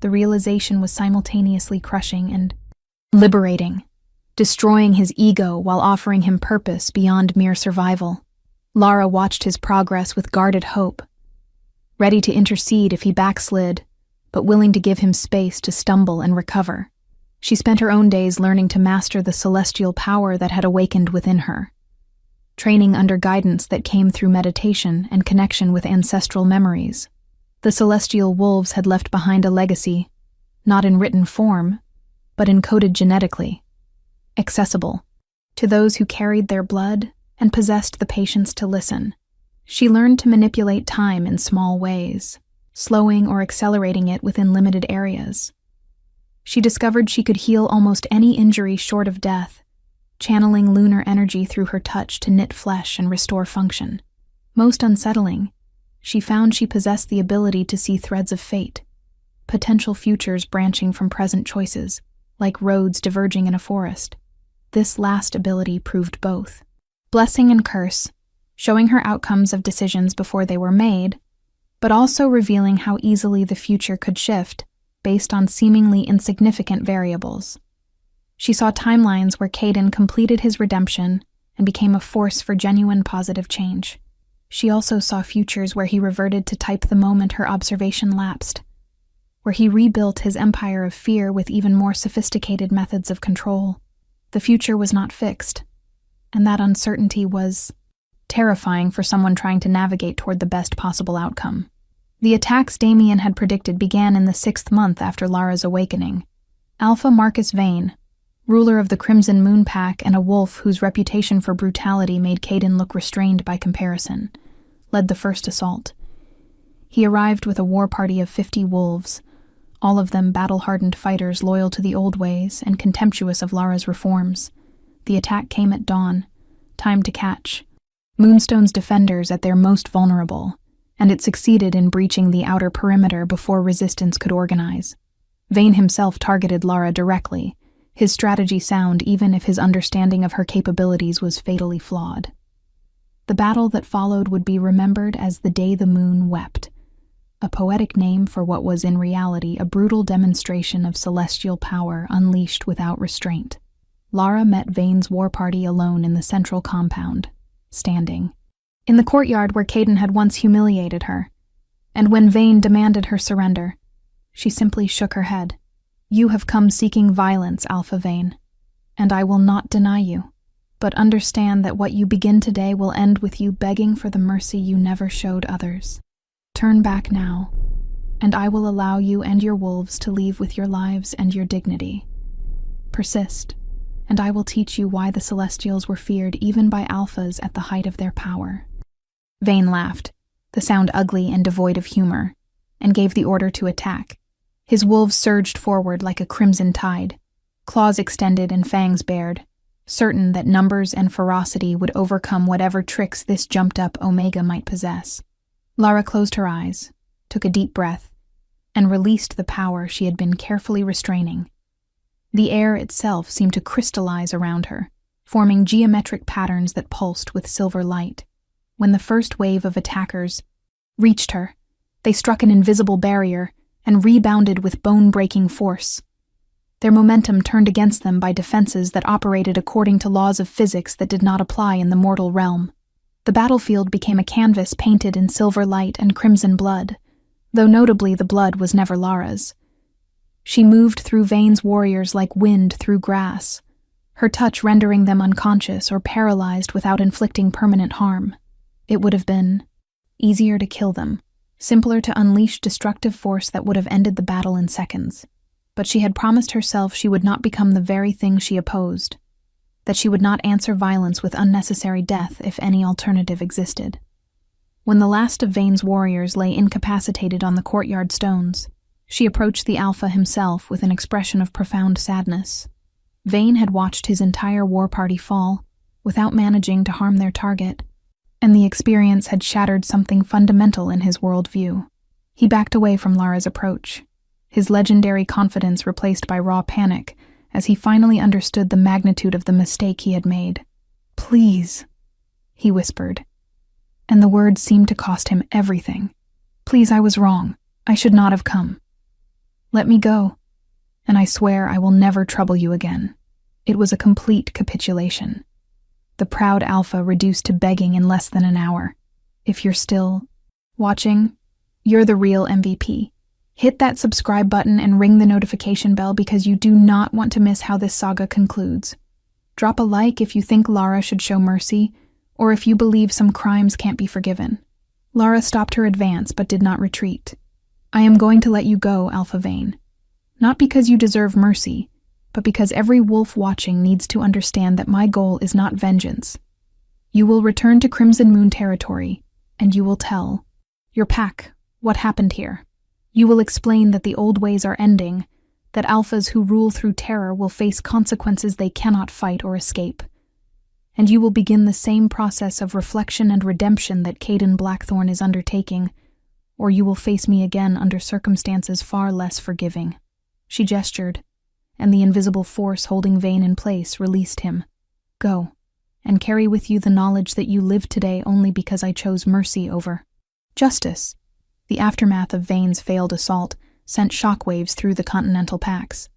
The realization was simultaneously crushing and liberating, destroying his ego while offering him purpose beyond mere survival. Lara watched his progress with guarded hope, ready to intercede if he backslid, but willing to give him space to stumble and recover. She spent her own days learning to master the celestial power that had awakened within her, training under guidance that came through meditation and connection with ancestral memories. The celestial wolves had left behind a legacy, not in written form, but encoded genetically, accessible to those who carried their blood and possessed the patience to listen. She learned to manipulate time in small ways, slowing or accelerating it within limited areas. She discovered she could heal almost any injury short of death, channeling lunar energy through her touch to knit flesh and restore function. Most unsettling, she found she possessed the ability to see threads of fate, potential futures branching from present choices, like roads diverging in a forest. This last ability proved both blessing and curse, showing her outcomes of decisions before they were made, but also revealing how easily the future could shift based on seemingly insignificant variables. She saw timelines where Caden completed his redemption and became a force for genuine positive change. She also saw futures where he reverted to type the moment her observation lapsed, where he rebuilt his empire of fear with even more sophisticated methods of control. The future was not fixed, and that uncertainty was terrifying for someone trying to navigate toward the best possible outcome. The attacks Damien had predicted began in the 6th month after Lara's awakening. Alpha Marcus Vane, ruler of the Crimson Moon Pack and a wolf whose reputation for brutality made Caden look restrained by comparison, led the first assault. He arrived with a war party of 50 wolves, all of them battle-hardened fighters loyal to the old ways and contemptuous of Lara's reforms. The attack came at dawn, time to catch Moonstone's defenders at their most vulnerable, and it succeeded in breaching the outer perimeter before resistance could organize. Vane himself targeted Lara directly, his strategy sound even if his understanding of her capabilities was fatally flawed. The battle that followed would be remembered as the Day the Moon Wept, a poetic name for what was in reality a brutal demonstration of celestial power unleashed without restraint. Lara met Vane's war party alone in the central compound, standing in the courtyard where Caden had once humiliated her, and when Vane demanded her surrender, she simply shook her head. "You have come seeking violence, Alpha Vane, and I will not deny you, but understand that what you begin today will end with you begging for the mercy you never showed others. Turn back now, and I will allow you and your wolves to leave with your lives and your dignity. Persist, and I will teach you why the Celestials were feared even by Alphas at the height of their power." Vane laughed, the sound ugly and devoid of humor, and gave the order to attack. His wolves surged forward like a crimson tide, claws extended and fangs bared, certain that numbers and ferocity would overcome whatever tricks this jumped-up Omega might possess. Lara closed her eyes, took a deep breath, and released the power she had been carefully restraining. The air itself seemed to crystallize around her, forming geometric patterns that pulsed with silver light. When the first wave of attackers reached her, they struck an invisible barrier and rebounded with bone-breaking force. Their momentum turned against them by defenses that operated according to laws of physics that did not apply in the mortal realm. The battlefield became a canvas painted in silver light and crimson blood, though notably the blood was never Lara's. She moved through Vane's warriors like wind through grass, her touch rendering them unconscious or paralyzed without inflicting permanent harm. It would have been easier to kill them, simpler to unleash destructive force that would have ended the battle in seconds. But she had promised herself she would not become the very thing she opposed, that she would not answer violence with unnecessary death if any alternative existed. When the last of Vane's warriors lay incapacitated on the courtyard stones, she approached the Alpha himself with an expression of profound sadness. Vane had watched his entire war party fall, without managing to harm their target, and the experience had shattered something fundamental in his worldview. He backed away from Lara's approach, his legendary confidence replaced by raw panic as he finally understood the magnitude of the mistake he had made. "Please," he whispered, and the words seemed to cost him everything. "Please, I was wrong. I should not have come. Let me go, and I swear I will never trouble you again." It was a complete capitulation. The proud Alpha reduced to begging in less than an hour. If you're still watching, you're the real MVP. Hit that subscribe button and ring the notification bell because you do not want to miss how this saga concludes. Drop a like if you think Lara should show mercy, or if you believe some crimes can't be forgiven. Lara stopped her advance but did not retreat. "I am going to let you go, Alpha Vane. Not because you deserve mercy, but because every wolf watching needs to understand that my goal is not vengeance. You will return to Crimson Moon territory, and you will tell your pack what happened here. You will explain that the old ways are ending, that alphas who rule through terror will face consequences they cannot fight or escape. And you will begin the same process of reflection and redemption that Caden Blackthorn is undertaking, or you will face me again under circumstances far less forgiving." She gestured, and the invisible force holding Vane in place released him. "Go, and carry with you the knowledge that you live today only because I chose mercy over justice." The aftermath of Vane's failed assault sent shockwaves through the Continental Packs.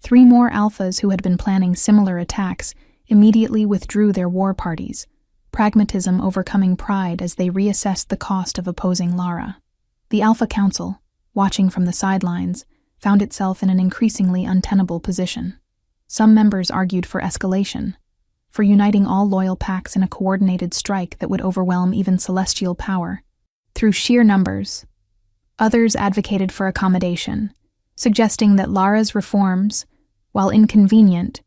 3 more alphas who had been planning similar attacks immediately withdrew their war parties, pragmatism overcoming pride as they reassessed the cost of opposing Lara. The Alpha Council, watching from the sidelines, found itself in an increasingly untenable position. Some members argued for escalation, for uniting all loyal packs in a coordinated strike that would overwhelm even celestial power, through sheer numbers. Others advocated for accommodation, suggesting that Lara's reforms, while inconvenient,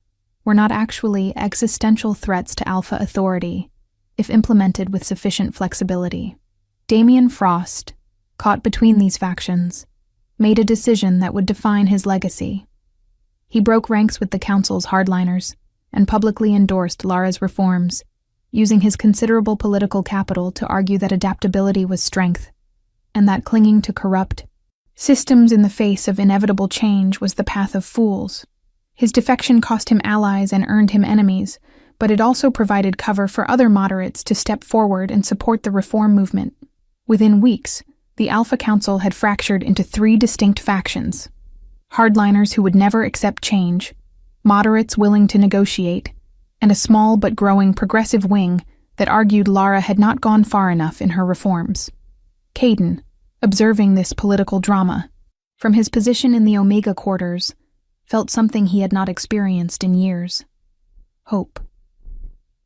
were not actually existential threats to Alpha authority, if implemented with sufficient flexibility. Damien Frost, caught between these factions, made a decision that would define his legacy. He broke ranks with the Council's hardliners and publicly endorsed Lara's reforms, using his considerable political capital to argue that adaptability was strength, and that clinging to corrupt systems in the face of inevitable change was the path of fools. His defection cost him allies and earned him enemies, but it also provided cover for other moderates to step forward and support the reform movement. Within weeks, the Alpha Council had fractured into 3 distinct factions: hardliners who would never accept change, moderates willing to negotiate, and a small but growing progressive wing that argued Lara had not gone far enough in her reforms. Caden, observing this political drama, from his position in the Omega quarters, felt something he had not experienced in years. Hope.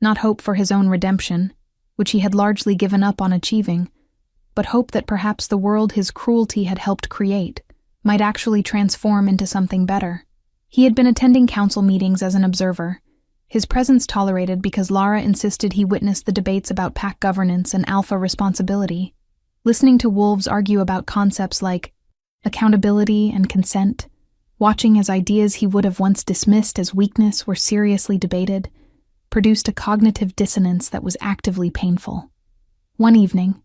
Not hope for his own redemption, which he had largely given up on achieving, but hope that perhaps the world his cruelty had helped create might actually transform into something better. He had been attending council meetings as an observer, his presence tolerated because Lara insisted he witness the debates about pack governance and alpha responsibility, listening to wolves argue about concepts like accountability and consent, watching as ideas he would have once dismissed as weakness were seriously debated, produced a cognitive dissonance that was actively painful. One evening,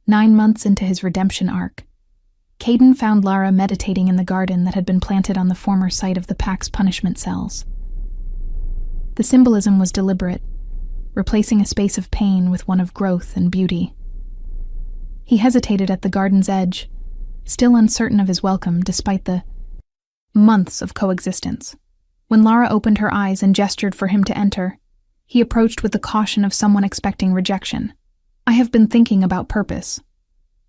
9 months into his redemption arc, Caden found Lara meditating in the garden that had been planted on the former site of the pack's punishment cells. The symbolism was deliberate, replacing a space of pain with one of growth and beauty. He hesitated at the garden's edge, still uncertain of his welcome despite the months of coexistence. When Lara opened her eyes and gestured for him to enter, he approached with the caution of someone expecting rejection. "I have been thinking about purpose,"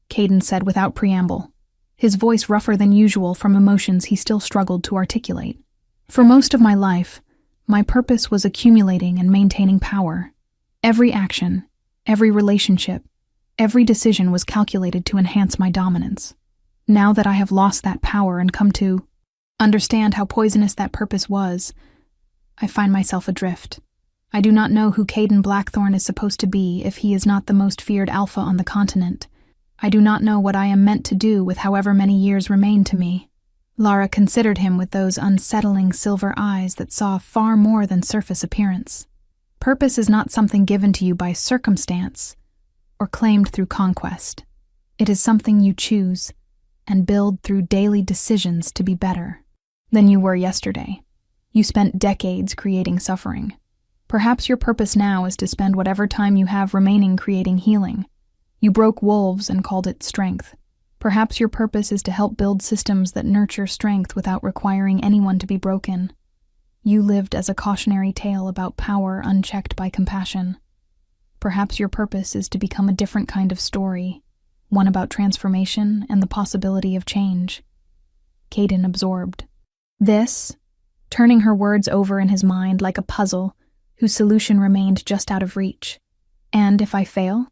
Caden said without preamble, his voice rougher than usual from emotions he still struggled to articulate. "For most of my life, my purpose was accumulating and maintaining power. Every action, every relationship, every decision was calculated to enhance my dominance. Now that I have lost that power and come to understand how poisonous that purpose was, I find myself adrift. I do not know who Caden Blackthorn is supposed to be if he is not the most feared alpha on the continent. I do not know what I am meant to do with however many years remain to me." Lara considered him with those unsettling silver eyes that saw far more than surface appearance. Purpose is not something given to you by circumstance or claimed through conquest. It is something you choose and build through daily decisions to be better than you were yesterday. You spent decades creating suffering. Perhaps your purpose now is to spend whatever time you have remaining creating healing. You broke wolves and called it strength. Perhaps your purpose is to help build systems that nurture strength without requiring anyone to be broken. You lived as a cautionary tale about power unchecked by compassion. Perhaps your purpose is to become a different kind of story, one about transformation and the possibility of change. Caden absorbed this, turning her words over in his mind like a puzzle whose solution remained just out of reach. And if I fail?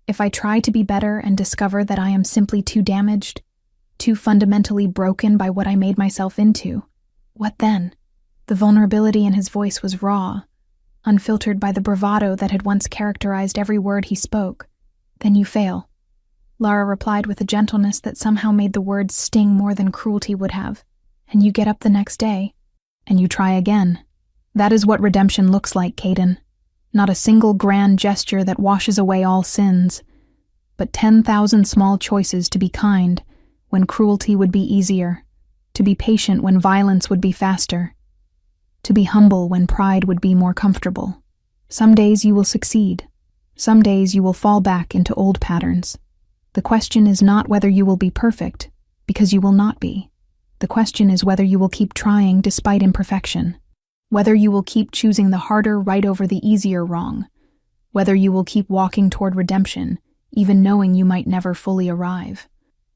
If I try to be better and discover that I am simply too damaged, too fundamentally broken by what I made myself into, what then? The vulnerability in his voice was raw, unfiltered by the bravado that had once characterized every word he spoke. Then you fail. Lara replied with a gentleness that somehow made the words sting more than cruelty would have. And you get up the next day, and you try again. That is what redemption looks like, Caden. Not a single grand gesture that washes away all sins, but 10,000 small choices to be kind when cruelty would be easier, to be patient when violence would be faster, to be humble when pride would be more comfortable. Some days you will succeed. Some days you will fall back into old patterns. The question is not whether you will be perfect, because you will not be. The question is whether you will keep trying despite imperfection. Whether you will keep choosing the harder right over the easier wrong, whether you will keep walking toward redemption, even knowing you might never fully arrive.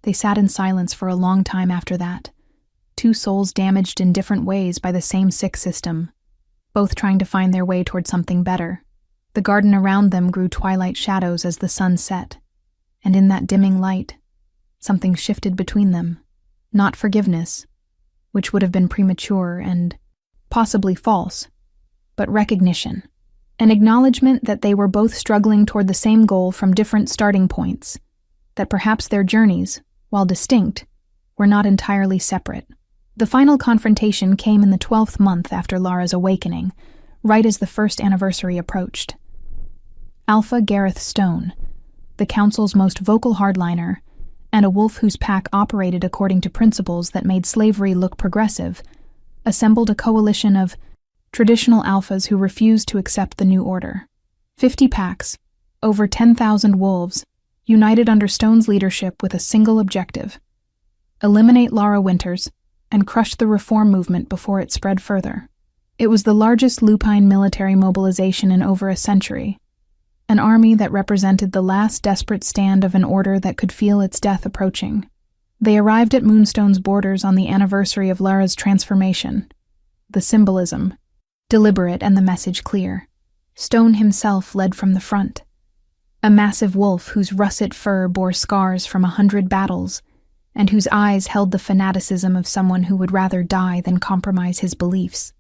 They sat in silence for a long time after that, two souls damaged in different ways by the same sick system, both trying to find their way toward something better. The garden around them grew twilight shadows as the sun set, and in that dimming light, something shifted between them. Not forgiveness, which would have been premature and possibly false, but recognition, an acknowledgement that they were both struggling toward the same goal from different starting points, that perhaps their journeys, while distinct, were not entirely separate. The final confrontation came in the 12th month after Lara's awakening, right as the first anniversary approached. Alpha Gareth Stone, the Council's most vocal hardliner, and a wolf whose pack operated according to principles that made slavery look progressive, assembled a coalition of traditional alphas who refused to accept the new order. 50 packs, over 10,000 wolves, united under Stone's leadership with a single objective: eliminate Lara Winters and crush the reform movement before it spread further. It was the largest lupine military mobilization in over a century, an army that represented the last desperate stand of an order that could feel its death approaching. They arrived at Moonstone's borders on the anniversary of Lara's transformation. The symbolism, deliberate and the message clear. Stone himself led from the front. A massive wolf whose russet fur bore scars from 100 battles, and whose eyes held the fanaticism of someone who would rather die than compromise his beliefs.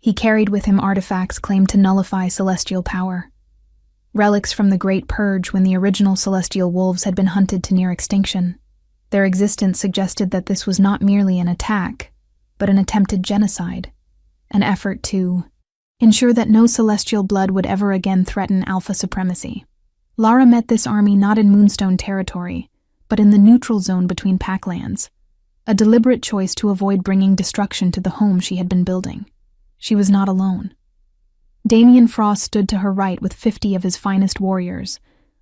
He carried with him artifacts claimed to nullify celestial power. Relics from the Great Purge when the original celestial wolves had been hunted to near extinction. Their existence suggested that this was not merely an attack, but an attempted genocide, an effort to ensure that no celestial blood would ever again threaten alpha supremacy. Lara met this army not in Moonstone territory, but in the neutral zone between packlands, a deliberate choice to avoid bringing destruction to the home she had been building. She was not alone. Damian Frost stood to her right with 50 of his finest warriors,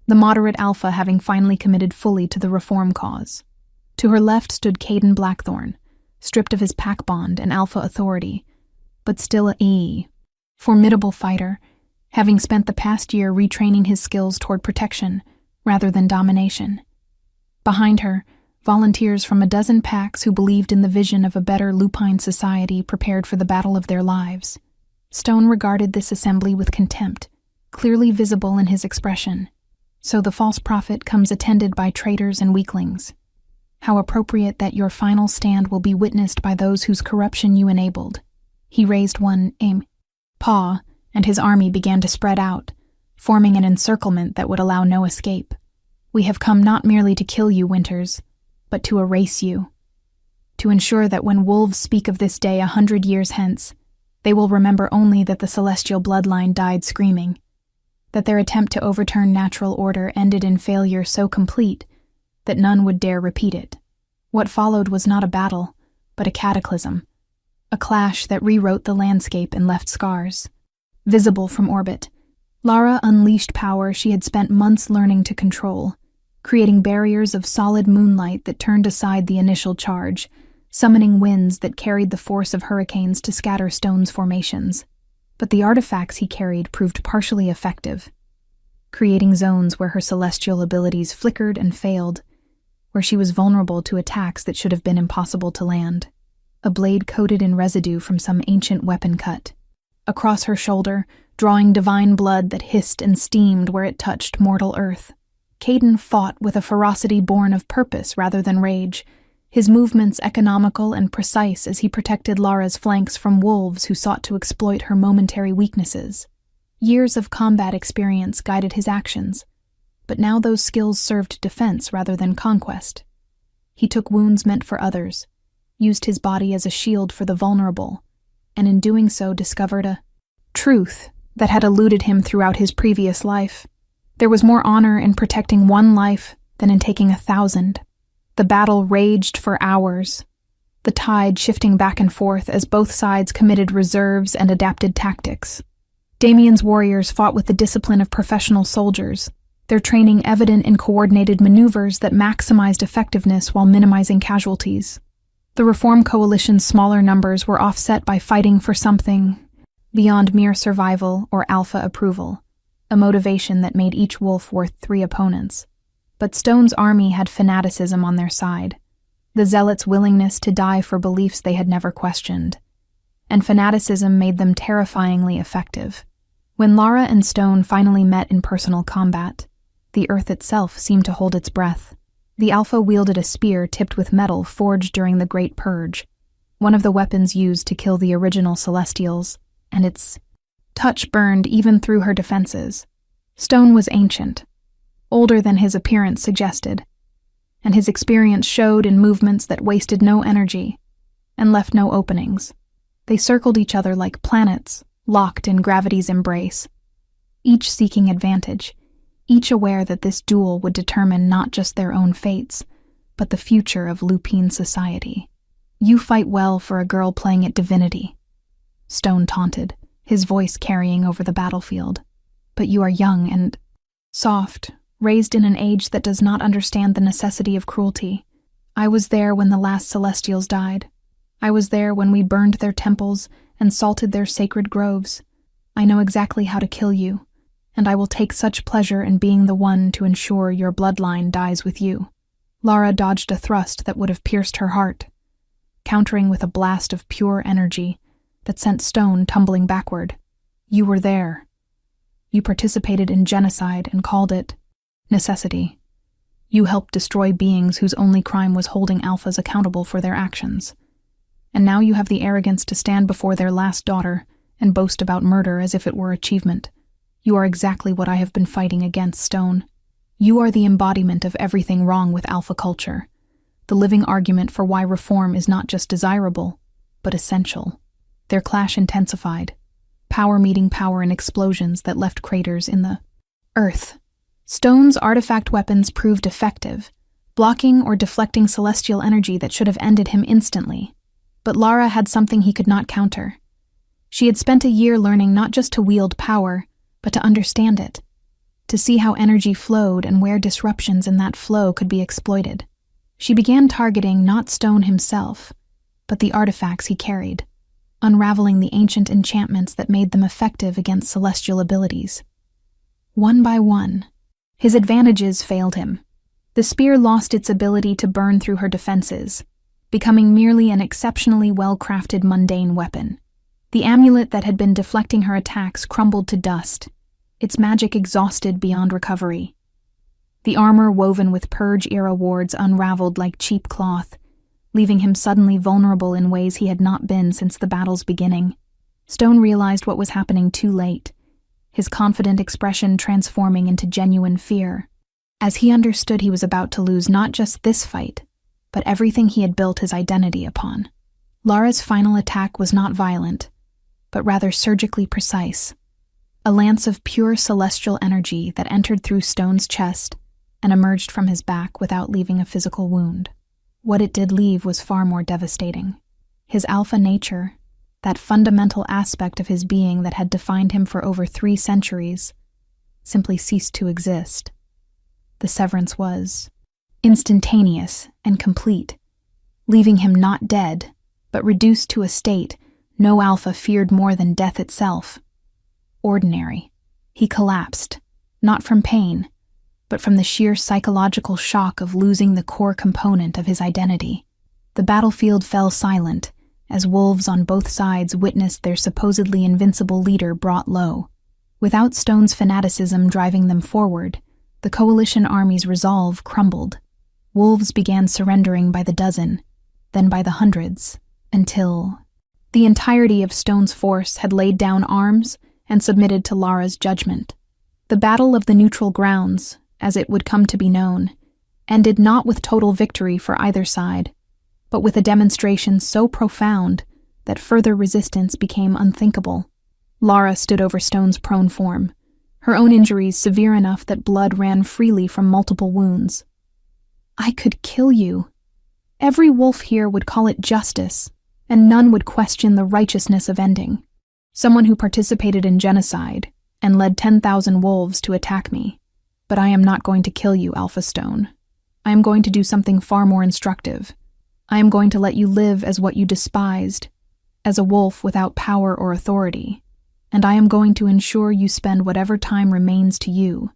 the moderate alpha having finally committed fully to the reform cause. To her left stood Caden Blackthorn, stripped of his pack bond and alpha authority, but still a formidable fighter, having spent the past year retraining his skills toward protection rather than domination. Behind her, volunteers from a dozen packs who believed in the vision of a better lupine society prepared for the battle of their lives. Stone regarded this assembly with contempt, clearly visible in his expression. So the false prophet comes attended by traitors and weaklings. How appropriate that your final stand will be witnessed by those whose corruption you enabled. He raised one paw, and his army began to spread out, forming an encirclement that would allow no escape. We have come not merely to kill you, Winters, but to erase you. To ensure that when wolves speak of this day 100 years hence, they will remember only that the celestial bloodline died screaming, that their attempt to overturn natural order ended in failure so complete that none would dare repeat it. What followed was not a battle, but a cataclysm, a clash that rewrote the landscape and left scars. Visible from orbit, Lara unleashed power she had spent months learning to control, creating barriers of solid moonlight that turned aside the initial charge, summoning winds that carried the force of hurricanes to scatter Stone's formations. But the artifacts he carried proved partially effective, creating zones where her celestial abilities flickered and failed, where she was vulnerable to attacks that should have been impossible to land. A blade coated in residue from some ancient weapon cut. Across her shoulder, drawing divine blood that hissed and steamed where it touched mortal earth. Caden fought with a ferocity born of purpose rather than rage, his movements economical and precise as he protected Lara's flanks from wolves who sought to exploit her momentary weaknesses. Years of combat experience guided his actions, but now those skills served defense rather than conquest. He took wounds meant for others, used his body as a shield for the vulnerable, and in doing so discovered a truth that had eluded him throughout his previous life. There was more honor in protecting one life than in taking 1,000. The battle raged for hours, the tide shifting back and forth as both sides committed reserves and adapted tactics. Damien's warriors fought with the discipline of professional soldiers, their training evident in coordinated maneuvers that maximized effectiveness while minimizing casualties. The Reform Coalition's smaller numbers were offset by fighting for something beyond mere survival or alpha approval, a motivation that made each wolf worth 3 opponents. But Stone's army had fanaticism on their side, the zealots' willingness to die for beliefs they had never questioned, and fanaticism made them terrifyingly effective. When Lara and Stone finally met in personal combat, the earth itself seemed to hold its breath. The Alpha wielded a spear tipped with metal forged during the Great Purge, one of the weapons used to kill the original Celestials, and its touch burned even through her defenses. Stone was ancient, older than his appearance suggested, and his experience showed in movements that wasted no energy and left no openings. They circled each other like planets, locked in gravity's embrace, each seeking advantage, each aware that this duel would determine not just their own fates, but the future of Lupine society. "You fight well for a girl playing at divinity," Stone taunted, his voice carrying over the battlefield. "But you are young and soft, raised in an age that does not understand the necessity of cruelty. I was there when the last Celestials died. I was there when we burned their temples and salted their sacred groves. I know exactly how to kill you, and I will take such pleasure in being the one to ensure your bloodline dies with you." Lara dodged a thrust that would have pierced her heart, countering with a blast of pure energy that sent Stone tumbling backward. "You were there. You participated in genocide and called it necessity. You helped destroy beings whose only crime was holding alphas accountable for their actions. And now you have the arrogance to stand before their last daughter and boast about murder as if it were achievement. You are exactly what I have been fighting against, Stone. You are the embodiment of everything wrong with alpha culture, the living argument for why reform is not just desirable, but essential." Their clash intensified, power meeting power in explosions that left craters in the earth. Stone's artifact weapons proved effective, blocking or deflecting celestial energy that should have ended him instantly. But Lara had something he could not counter. She had spent a year learning not just to wield power, but to understand it, to see how energy flowed and where disruptions in that flow could be exploited. She began targeting not Stone himself, but the artifacts he carried, unraveling the ancient enchantments that made them effective against celestial abilities. One by one, his advantages failed him. The spear lost its ability to burn through her defenses, becoming merely an exceptionally well-crafted mundane weapon. The amulet that had been deflecting her attacks crumbled to dust, its magic exhausted beyond recovery. The armor woven with Purge-era wards unraveled like cheap cloth, leaving him suddenly vulnerable in ways he had not been since the battle's beginning. Stone realized what was happening too late, his confident expression transforming into genuine fear, as he understood he was about to lose not just this fight, but everything he had built his identity upon. Lara's final attack was not violent, but rather surgically precise, a lance of pure celestial energy that entered through Stone's chest and emerged from his back without leaving a physical wound. What it did leave was far more devastating. His alpha nature, that fundamental aspect of his being that had defined him for over 3 centuries, simply ceased to exist. The severance was instantaneous and complete, leaving him not dead, but reduced to a state no Alpha feared more than death itself. Ordinary. He collapsed, not from pain, but from the sheer psychological shock of losing the core component of his identity. The battlefield fell silent as wolves on both sides witnessed their supposedly invincible leader brought low. Without Stone's fanaticism driving them forward, the coalition army's resolve crumbled. Wolves began surrendering by the dozen, then by the hundreds, until the entirety of Stone's force had laid down arms and submitted to Lara's judgment. The Battle of the Neutral Grounds, as it would come to be known, ended not with total victory for either side, but with a demonstration so profound that further resistance became unthinkable. Lara stood over Stone's prone form, her own injuries severe enough that blood ran freely from multiple wounds. "I could kill you. Every wolf here would call it justice, and none would question the righteousness of ending. Someone who participated in genocide and led 10,000 wolves to attack me. But I am not going to kill you, Alpha Stone. I am going to do something far more instructive. I am going to let you live as what you despised, as a wolf without power or authority, and I am going to ensure you spend whatever time remains to you,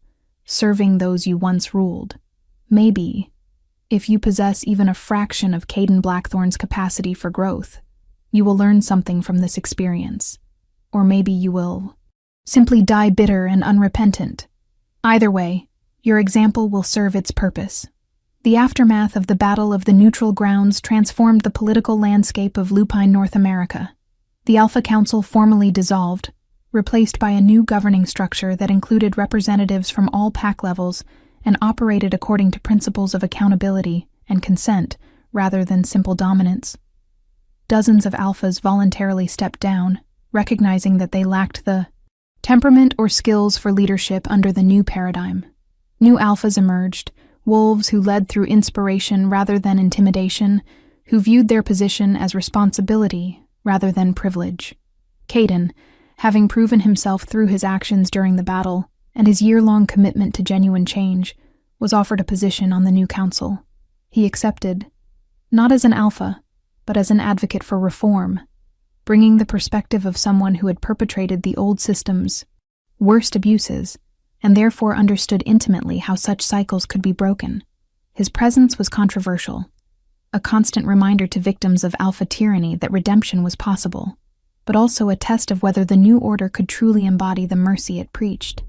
serving those you once ruled. Maybe, if you possess even a fraction of Caden Blackthorn's capacity for growth, you will learn something from this experience. Or maybe you will simply die bitter and unrepentant. Either way, your example will serve its purpose." The aftermath of the Battle of the Neutral Grounds transformed the political landscape of lupine North America. The Alpha Council formally dissolved, replaced by a new governing structure that included representatives from all pack levels and operated according to principles of accountability and consent rather than simple dominance. Dozens of Alphas voluntarily stepped down, recognizing that they lacked the temperament or skills for leadership under the new paradigm. New Alphas emerged, wolves who led through inspiration rather than intimidation, who viewed their position as responsibility rather than privilege. Caden, having proven himself through his actions during the battle and his year-long commitment to genuine change, was offered a position on the new council. He accepted, not as an Alpha, but as an advocate for reform, bringing the perspective of someone who had perpetrated the old system's worst abuses and therefore understood intimately how such cycles could be broken. His presence was controversial, a constant reminder to victims of Alpha tyranny that redemption was possible, but also a test of whether the new order could truly embody the mercy it preached.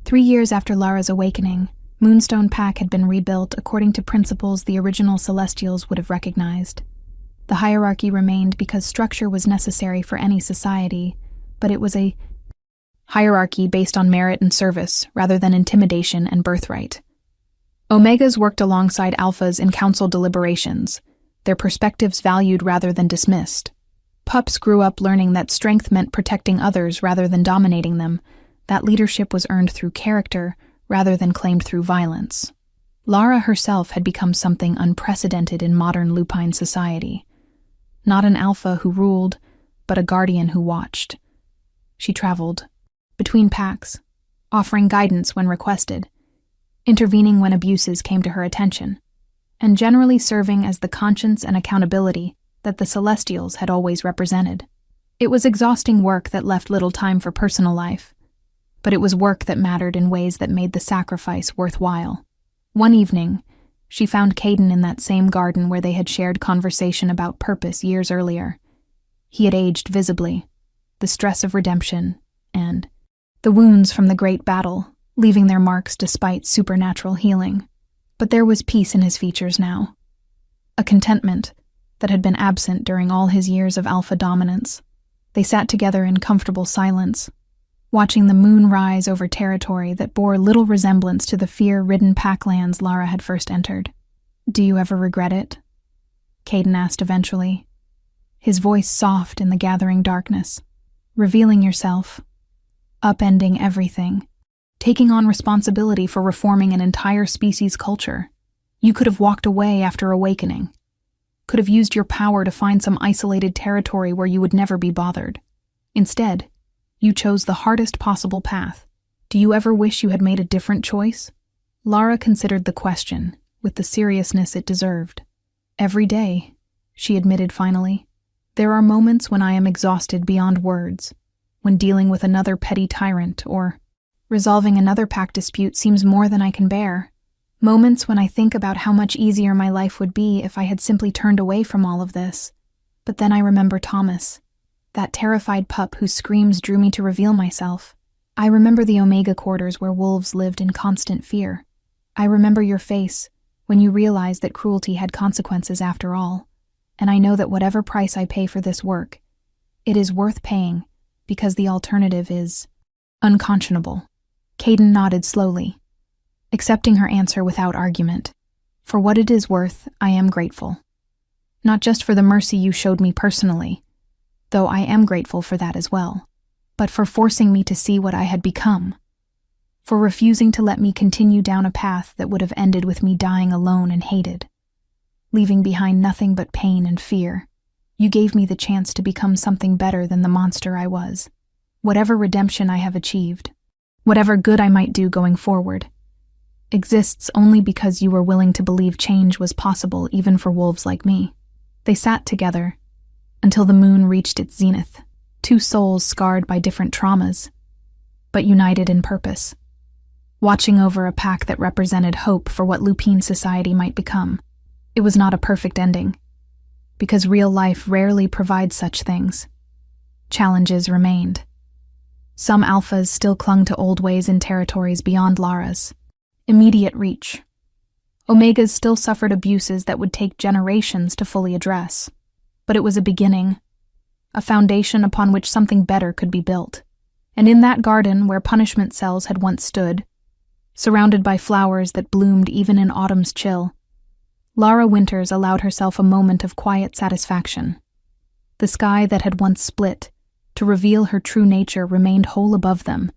3 years after Lara's awakening, Moonstone Pack had been rebuilt according to principles the original Celestials would have recognized. The hierarchy remained because structure was necessary for any society, but it was a hierarchy based on merit and service rather than intimidation and birthright. Omegas worked alongside Alphas in council deliberations, their perspectives valued rather than dismissed. Pups grew up learning that strength meant protecting others rather than dominating them, that leadership was earned through character rather than claimed through violence. Lara herself had become something unprecedented in modern lupine society. Not an Alpha who ruled, but a guardian who watched. She traveled between packs, offering guidance when requested, intervening when abuses came to her attention, and generally serving as the conscience and accountability that the Celestials had always represented. It was exhausting work that left little time for personal life, but it was work that mattered in ways that made the sacrifice worthwhile. One evening, she found Caden in that same garden where they had shared conversation about purpose years earlier. He had aged visibly, the stress of redemption, and the wounds from the great battle, leaving their marks despite supernatural healing. But there was peace in his features now, a contentment that had been absent during all his years of Alpha dominance. They sat together in comfortable silence, watching the moon rise over territory that bore little resemblance to the fear-ridden packlands Lara had first entered. "Do you ever regret it?" Caden asked eventually, his voice soft in the gathering darkness. "Revealing yourself, upending everything, taking on responsibility for reforming an entire species' culture. You could have walked away after awakening. could have used your power to find some isolated territory where you would never be bothered. Instead, you chose the hardest possible path. Do you ever wish you had made a different choice? Lara considered the question, with the seriousness it deserved. Every day, she admitted finally. There are moments when I am exhausted beyond words, when dealing with another petty tyrant or resolving another pack dispute seems more than I can bear. Moments when I think about how much easier my life would be if I had simply turned away from all of this. But then I remember Thomas, that terrified pup whose screams drew me to reveal myself. I remember the Omega quarters where wolves lived in constant fear. I remember your face when you realized that cruelty had consequences after all. And I know that whatever price I pay for this work, it is worth paying because the alternative is unconscionable. Caden nodded slowly, accepting her answer without argument. For what it is worth, I am grateful. Not just for the mercy you showed me personally, though I am grateful for that as well, but for forcing me to see what I had become, for refusing to let me continue down a path that would have ended with me dying alone and hated, leaving behind nothing but pain and fear. You gave me the chance to become something better than the monster I was. Whatever redemption I have achieved, whatever good I might do going forward, exists only because you were willing to believe change was possible even for wolves like me. They sat together until the moon reached its zenith, two souls scarred by different traumas, but united in purpose, watching over a pack that represented hope for what Lupine society might become. It was not a perfect ending, because real life rarely provides such things. Challenges remained. Some alphas still clung to old ways in territories beyond Lara's immediate reach. Omegas still suffered abuses that would take generations to fully address. But it was a beginning, a foundation upon which something better could be built. And in that garden where punishment cells had once stood, surrounded by flowers that bloomed even in autumn's chill, Lara Winters allowed herself a moment of quiet satisfaction. The sky that had once split to reveal her true nature remained whole above them,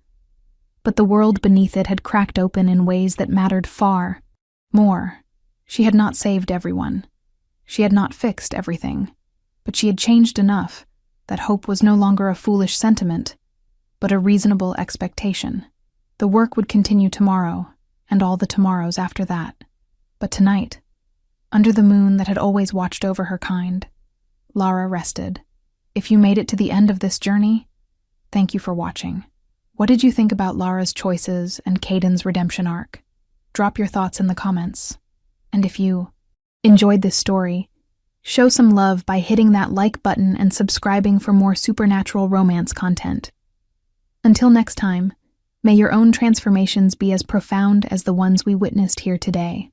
but the world beneath it had cracked open in ways that mattered far more. She had not saved everyone. She had not fixed everything, but she had changed enough that hope was no longer a foolish sentiment, but a reasonable expectation. The work would continue tomorrow, and all the tomorrows after that. But tonight, under the moon that had always watched over her kind, Lara rested. If you made it to the end of this journey, thank you for watching. What did you think about Lara's choices and Caden's redemption arc? Drop your thoughts in the comments. And if you enjoyed this story, show some love by hitting that like button and subscribing for more supernatural romance content. Until next time, may your own transformations be as profound as the ones we witnessed here today.